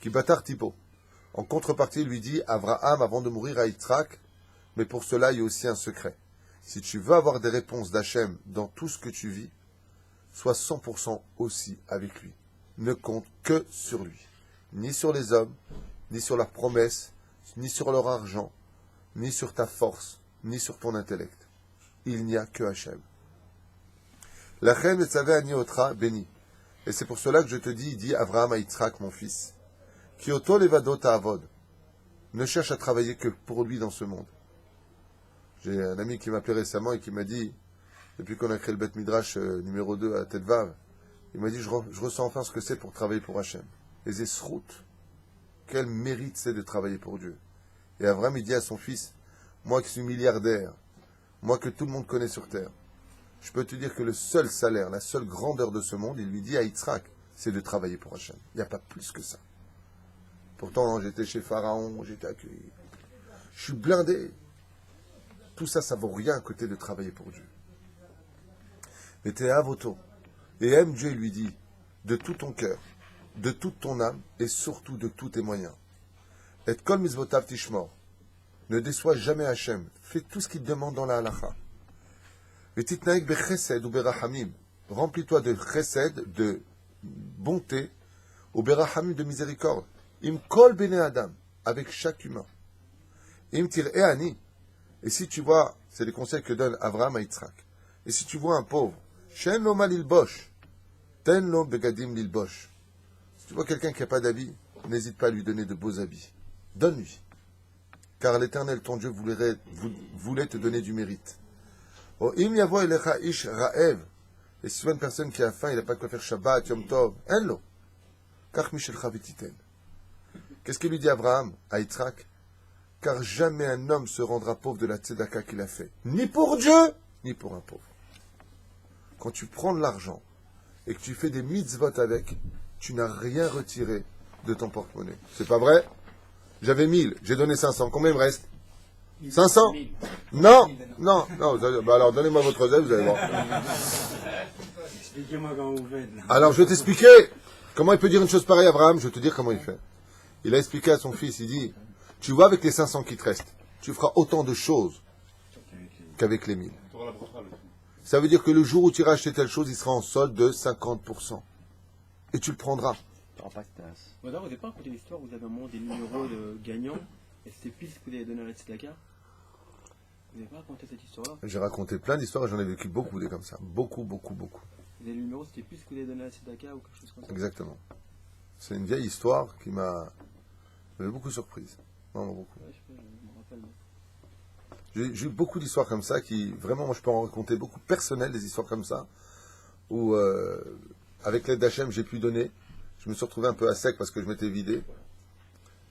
Kibatar Tipo. En contrepartie, il lui dit, Abraham, avant de mourir à Yitzhak, mais pour cela, il y a aussi un secret. Si tu veux avoir des réponses d'Hachem dans tout ce que tu vis, sois 100% aussi avec lui. Ne compte que sur lui. Ni sur les hommes, ni sur leurs promesses, ni sur leur argent, ni sur ta force, ni sur ton intellect. Il n'y a que Hachem. Lachem et Tzavé Ani Otra béni. Et c'est pour cela que je te dis, dit Abraham à Yitzhak, mon fils, Kyoto levado ta'avod. Ne cherche à travailler que pour lui dans ce monde. J'ai un ami qui m'a appelé récemment et qui m'a dit, depuis qu'on a créé le Bet Midrash numéro 2 à Tetvav, il m'a dit, je ressens enfin ce que c'est pour travailler pour Hachem. Et Zesrout, quel mérite c'est de travailler pour Dieu. Et Abraham, il dit à son fils, moi qui suis milliardaire, moi que tout le monde connaît sur terre, je peux te dire que le seul salaire, la seule grandeur de ce monde, il lui dit à Yitzhak, c'est de travailler pour Hachem. Il n'y a pas plus que ça. Pourtant, j'étais chez Pharaon, j'étais accueilli. Je suis blindé. Tout ça, ça vaut rien à côté de travailler pour Dieu. Mais t'es avoto. Et aime Dieu, lui dit, de tout ton cœur, de toute ton âme, et surtout de tous tes moyens. Et kol mizvotav tishmor. Ne déçois jamais Hachem. Fais tout ce qu'il te demande dans la halacha. Et titnaik bechesed ou berahamim. Remplis-toi de chesed, de bonté, ou berahamim, de miséricorde. Im kol bene adam. Avec chaque humain. Im tir'e ani. Et si tu vois, c'est les conseils que donne Abraham à Yitzhak. Et si tu vois un pauvre, shen lo ma lilbosh, ten lo begadim lilbosh. Si tu vois quelqu'un qui n'a pas d'habits, n'hésite pas à lui donner de beaux habits. Donne-lui. Car l'Éternel, ton Dieu, voulait te donner du mérite. Oh, im yavo elecha ish ra'ev. Et si tu vois une personne qui a faim, il n'a pas quoi faire Shabbat, Yom Tov, en lo. Kach mishelcha v'titen. Qu'est-ce qu'il lui dit Abraham à Yitzhak? Car jamais un homme se rendra pauvre de la tzedaka qu'il a fait. Ni pour Dieu, ni pour un pauvre. Quand tu prends de l'argent et que tu fais des mitzvot avec, tu n'as rien retiré de ton porte-monnaie. C'est pas vrai? J'avais 1000, j'ai donné 500. Combien il me reste? 500? Non, non, non. Bah alors donnez-moi votre oseille, vous allez voir. Expliquez-moi comment vous faites. Alors je vais t'expliquer. Comment il peut dire une chose pareille, Abraham? Je vais te dire comment il fait. Il a expliqué à son fils, il dit, tu vois avec les 500 qui te restent, tu feras autant de choses qu'avec les 1000. Ça veut dire que le jour où tu iras acheter telle chose, il sera en solde de 50%. Et tu le prendras. Bon, vous n'avez pas raconté l'histoire où vous avez un moment des numéros de gagnants et c'était pile ce que vous avez donné à la Tzedaka? Vous n'avez pas raconté cette histoire-là? J'ai raconté plein d'histoires et j'en ai vécu beaucoup des comme ça. Beaucoup, beaucoup, beaucoup. Vous avez le numéro, c'était plus ce que vous avez donné à la Tzedaka ou quelque chose comme ça? Exactement. C'est une vieille histoire qui m'a beaucoup surprise. Vraiment beaucoup. Ouais, je me rappelle. J'ai eu beaucoup d'histoires comme ça qui, vraiment, moi je peux en raconter beaucoup personnelles, des histoires comme ça, où, avec l'aide d'Hachem, j'ai pu donner. Je me suis retrouvé un peu à sec parce que je m'étais vidé.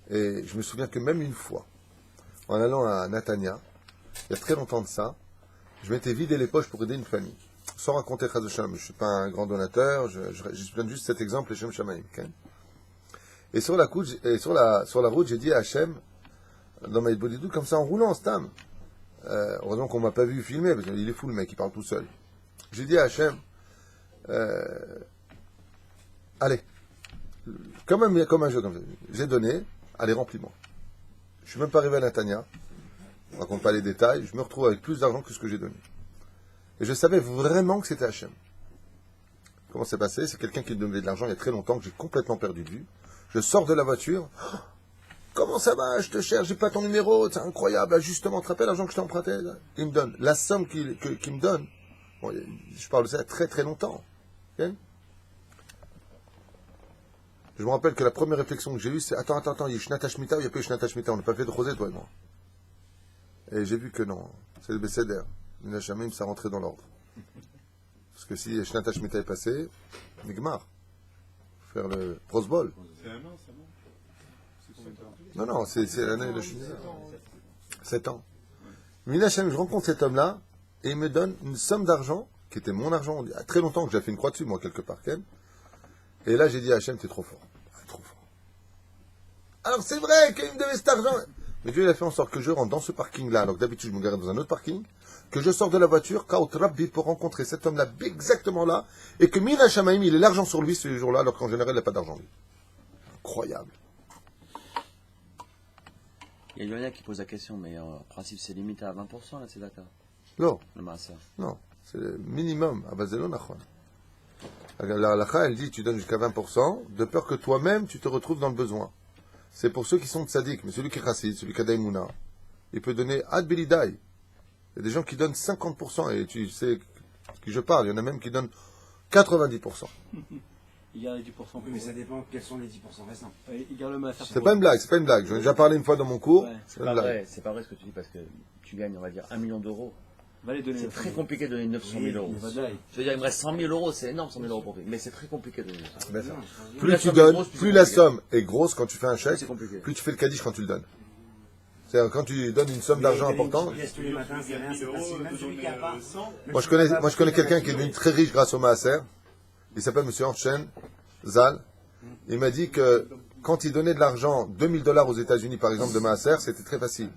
Et je me souviens que même une fois, en allant à Natania, il y a très longtemps de ça, je m'étais vidé les poches pour aider une famille. Sans raconter Chaz Hashem, je ne suis pas un grand donateur, je donne juste cet exemple, les Shem Shamaim. Okay? Et sur la route, j'ai dit à Hachem, dans ma Bodhidou, comme ça en roulant en stam. Heureusement qu'on ne m'a pas vu filmer, parce qu'il est fou le mec, il parle tout seul. J'ai dit à Hachem, allez, comme un jeu comme ça, j'ai donné, allez, remplis-moi. Je ne suis même pas arrivé à Natania, je ne raconte pas les détails, je me retrouve avec plus d'argent que ce que j'ai donné. Et je savais vraiment que c'était Hachem. Comment c'est passé? C'est quelqu'un qui me donnait de l'argent il y a très longtemps, que j'ai complètement perdu de vue. Je sors de la voiture, oh, comment ça va? Je te cherche, j'ai pas ton numéro, c'est incroyable, justement, tu te rappelles l'argent que je t'ai emprunté? Il me donne. La somme qu'il me donne, bon, je parle de ça très très longtemps. Okay? Je me rappelle que la première réflexion que j'ai eue, c'est attends, il y a Shnata Shmita ou il n'y a pas Shnata Shmita? On n'a pas fait de rosé, toi et moi. Et j'ai vu que non, c'est le Besséder. Minashamim, ça rentrait dans l'ordre. Parce que si Shnata Shmita est passé, Nigmar. Faire le prosbol. C'est un an, c'est bon. Non, c'est l'année de Shnita. 7 ans. Minashamim, je rencontre cet homme-là, et il me donne une somme d'argent, qui était mon argent, il y a très longtemps que j'ai fait une croix dessus, moi, quelque part, Ken. Et là, j'ai dit à Hachem, t'es trop fort. Trop fort. Alors, c'est vrai qu'il me devait cet argent. Mais Dieu, il a fait en sorte que je rentre dans ce parking-là, alors que d'habitude, je me garais dans un autre parking, que je sors de la voiture, Kaut Rabbi, pour rencontrer cet homme-là, exactement là, et que Mina Shamaim, il a l'argent sur lui ce jour-là, alors qu'en général, il n'a pas d'argent, lui. Incroyable. Il y a Yonia qui pose la question, mais en principe, c'est limité à 20%, là, c'est d'accord. Non, Le maaser. non, c'est le minimum. Ah bah, c'est l'onachon. La halakha, elle dit, tu donnes jusqu'à 20%, de peur que toi-même, tu te retrouves dans le besoin. C'est pour ceux qui sont tzaddik, mais celui qui est chassid, celui qui a daïmouna, il peut donner ad belidai. Il y a des gens qui donnent 50%, et tu sais de qui je parle, il y en a même qui donnent 90%. Il garde les 10% pour Oui, mais ça dépend quels sont les 10% restants. Il garde le maaser. C'est pas une blague, J'en ai déjà parlé une fois dans mon cours. Ouais. C'est pas une blague. C'est pas vrai ce que tu dis, parce que tu gagnes, on va dire, 1 million d'euros. Va les donner. C'est très compliqué de donner 900 000 euros. Je veux dire, il me reste 100 000 euros, c'est énorme 100 000 euros pour vivre, mais c'est très compliqué de donner ça. Ben, ça. Plus Plus la tu somme est donnes, grosse, plus c'est la compliqué. somme est grosse quand tu fais un chèque, C'est compliqué. plus tu fais le kaddish quand tu le donnes. C'est-à-dire quand tu donnes une somme d'argent importante. Tous les matins, c'est rien, c'est facile. Même celui qui a pas. Moi je connais quelqu'un qui est devenu très riche grâce au Maaser. Il s'appelle M. Horchen Zal. Il m'a dit que quand il donnait de l'argent, $2000 aux États-Unis par exemple de Maaser, c'était très facile.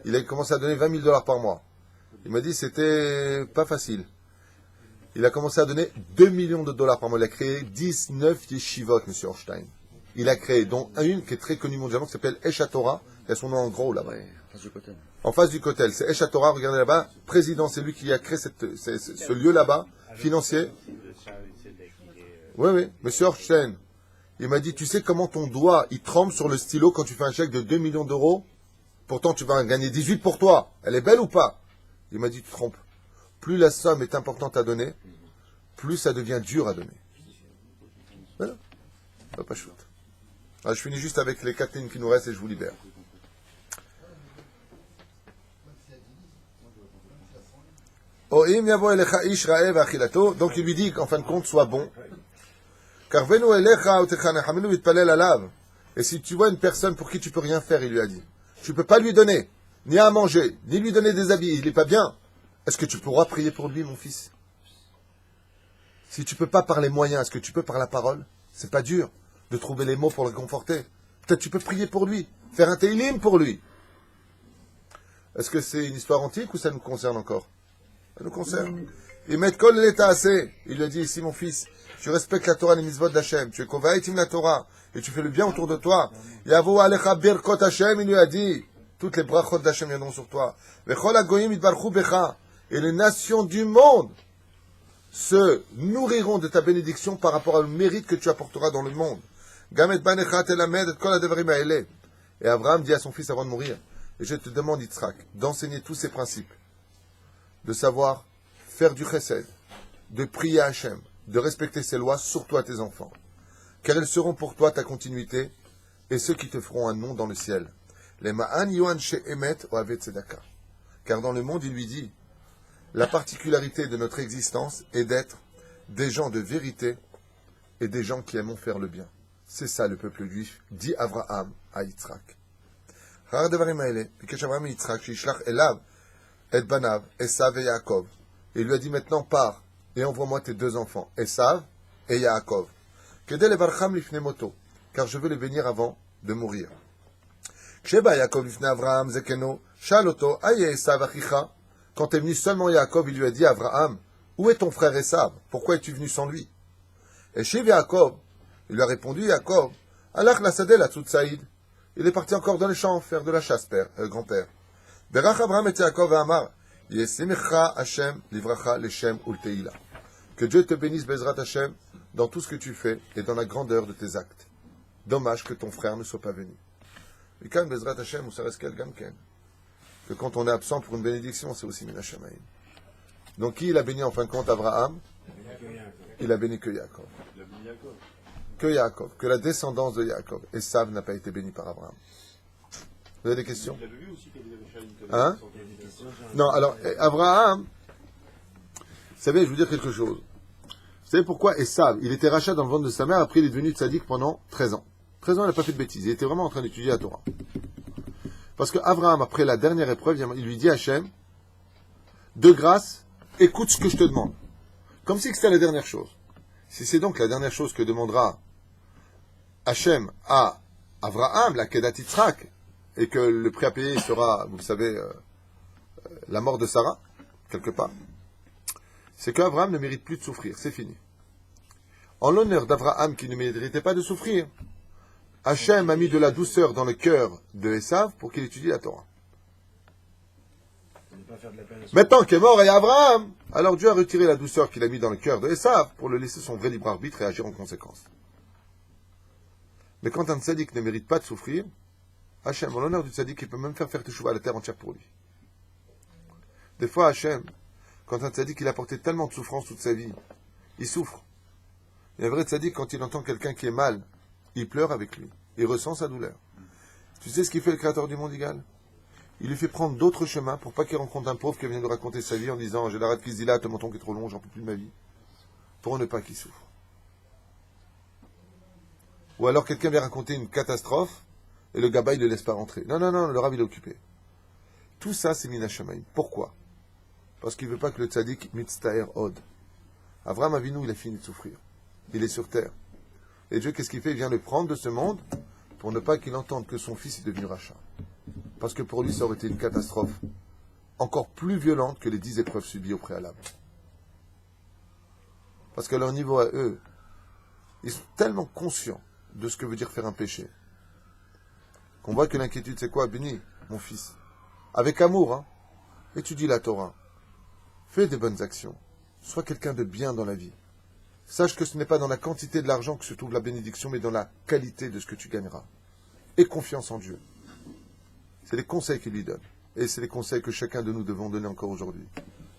Il a commencé à donner $20 000 par mois. Il m'a dit c'était pas facile. Il a commencé à donner $2 millions par mois. Il a créé 19 yeshivot, M. Horstein. Il a créé, dont une qui est très connue mondialement, qui s'appelle Esha Torah. Il a son nom en gros là-bas. Ouais, face du côté. En face du Kotel. C'est Esha Torah, regardez là-bas. Président, c'est lui qui a créé ce lieu là-bas, financier. Oui. Monsieur Horstein. Il m'a dit, tu sais comment ton doigt, il tremble sur le stylo quand tu fais un chèque de 2 millions d'euros? Pourtant, tu vas en gagner 18 pour toi. Elle est belle ou pas? Il m'a dit, tu te trompes. Plus la somme est importante à donner, plus ça devient dur à donner. Voilà. Pas shoot. Alors, je finis juste avec les 4 lignes qui nous restent et je vous libère. Donc il lui dit qu'en fin de compte, sois bon. Et si tu vois une personne pour qui tu peux rien faire, il lui a dit, tu peux pas lui donner, ni à manger, ni lui donner des habits, il n'est pas bien. Est-ce que tu pourras prier pour lui, mon fils? Si tu peux pas par les moyens, est-ce que tu peux par la parole? C'est pas dur de trouver les mots pour le conforter. Peut-être tu peux prier pour lui, faire un teilim pour lui. Est-ce que c'est une histoire antique ou ça nous concerne encore? Ça nous concerne. Il met kol l'état assez. Il lui a dit ici, mon fils, tu respectes la Torah, les mitzvot d'Hachem, tu es kovaitim la Torah, et tu fais le bien autour de toi. Yavo alecha birkot Hachem, il lui a dit, toutes les brachot d'Hachem viendront sur toi. Vechol hagoyim itbarchu becha. Et les nations du monde se nourriront de ta bénédiction par rapport au mérite que tu apporteras dans le monde. Gamet banecha telamed et kol hadevarim haele. Et Abraham dit à son fils avant de mourir, et je te demande, Yitzhak, d'enseigner tous ces principes, de savoir faire du chesed, de prier à Hachem, de respecter ses lois, surtout à tes enfants, car elles seront pour toi ta continuité et ceux qui te feront un nom dans le ciel. Les ma'an yuan she'emet o avet tzedaka. Car dans le monde, il lui dit, la particularité de notre existence est d'être des gens de vérité et des gens qui aiment faire le bien. C'est ça le peuple juif, dit Abraham à Yitzhak. et Banav, Esav et Yaakov. Et il lui a dit maintenant pars et envoie-moi tes 2 enfants, Esav et Yaakov. Kedel Evarcham lifne moto, car je veux les bénir avant de mourir. Ksheba Yaakov lifne Avraham zekeno, shaloto aye Esav achicha. Quand est venu seulement Yaakov, il lui a dit à Avraham, où est ton frère Esav? Pourquoi es-tu venu sans lui? Et Shiv Yaakov, il lui a répondu Yaakov, Alach la sadeh la tzutzaïd. Il est parti encore dans les champs faire de la chasse, grand-père. Berach Avraham et Yaakov et Amar, Yesimecha Hashem livracha leshem ulteila. Que Dieu te bénisse, Bezrat Hashem, dans tout ce que tu fais et dans la grandeur de tes actes. Dommage que ton frère ne soit pas venu. Et quand Bezrat Hashem, ou ça reste quel gamken? Que quand on est absent pour une bénédiction, c'est aussi Minashamayim. Donc qui il a béni en fin de compte? Avraham? Il a béni que Yaakov. Que Yaakov, que la descendance de Yaakov. Esav n'a pas été béni par Abraham. Vous avez des questions? Hein? Non, alors, Abraham, vous savez, je vais vous dire quelque chose. Vous savez pourquoi Esav, il était rachat dans le ventre de sa mère, après il est devenu tzaddik pendant 13 ans. 13 ans, il n'a pas fait de bêtises, il était vraiment en train d'étudier la Torah. Parce que Abraham, après la dernière épreuve, il lui dit à Hachem, de grâce, écoute ce que je te demande. Comme si c'était la dernière chose. Si c'est donc la dernière chose que demandera Hachem à Avraham, la Kedat Yitzhak, et que le prix à payer sera, vous le savez, la mort de Sarah, quelque part, c'est qu'Avraham ne mérite plus de souffrir, c'est fini. En l'honneur d'Avraham qui ne méritait pas de souffrir, Hachem a mis de la douceur dans le cœur de Esav pour qu'il étudie la Torah. Maintenant qu'est mort et Avraham, alors Dieu a retiré la douceur qu'il a mis dans le cœur de Esav pour le laisser son vrai libre arbitre et agir en conséquence. Mais quand un tzaddik ne mérite pas de souffrir, Hachem, en l'honneur du tzaddik, il peut même faire teshuva à la terre entière pour lui. Des fois, Hachem, quand un tzaddik il a porté tellement de souffrance toute sa vie, il souffre. Et un vrai tzaddik, quand il entend quelqu'un qui est mal, il pleure avec lui. Il ressent sa douleur. Tu sais ce qu'il fait le créateur du monde égal? Il lui fait prendre d'autres chemins pour pas qu'il rencontre un pauvre qui vient de raconter sa vie en disant j'ai la rate qui se dilate, mon ton qui est trop long, j'en peux plus de ma vie. Pour ne pas qu'il souffre. Ou alors quelqu'un vient raconter une catastrophe et le gaba il ne le laisse pas rentrer. Non, le rav il est occupé. Tout ça c'est Minashamayim. Pourquoi? Parce qu'il ne veut pas que le tzaddik mitztaher od. Avraham Avinu il a fini de souffrir. Il est sur terre. Et Dieu qu'est-ce qu'il fait? Il vient le prendre de ce monde pour ne pas qu'il entende que son fils est devenu rachat. Parce que pour lui, ça aurait été une catastrophe encore plus violente que les 10 épreuves subies au préalable. Parce qu'à leur niveau à eux, ils sont tellement conscients de ce que veut dire faire un péché, qu'on voit que l'inquiétude, c'est quoi? Béni, mon fils. Avec amour, hein. Étudie la Torah. Fais des bonnes actions. Sois quelqu'un de bien dans la vie. Sache que ce n'est pas dans la quantité de l'argent que se trouve la bénédiction, mais dans la qualité de ce que tu gagneras. Aie confiance en Dieu. C'est les conseils qu'il lui donne. Et c'est les conseils que chacun de nous devons donner encore aujourd'hui.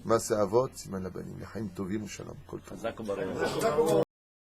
Masa avot, siman labanim, lechaim tovim, shalom, kol tov.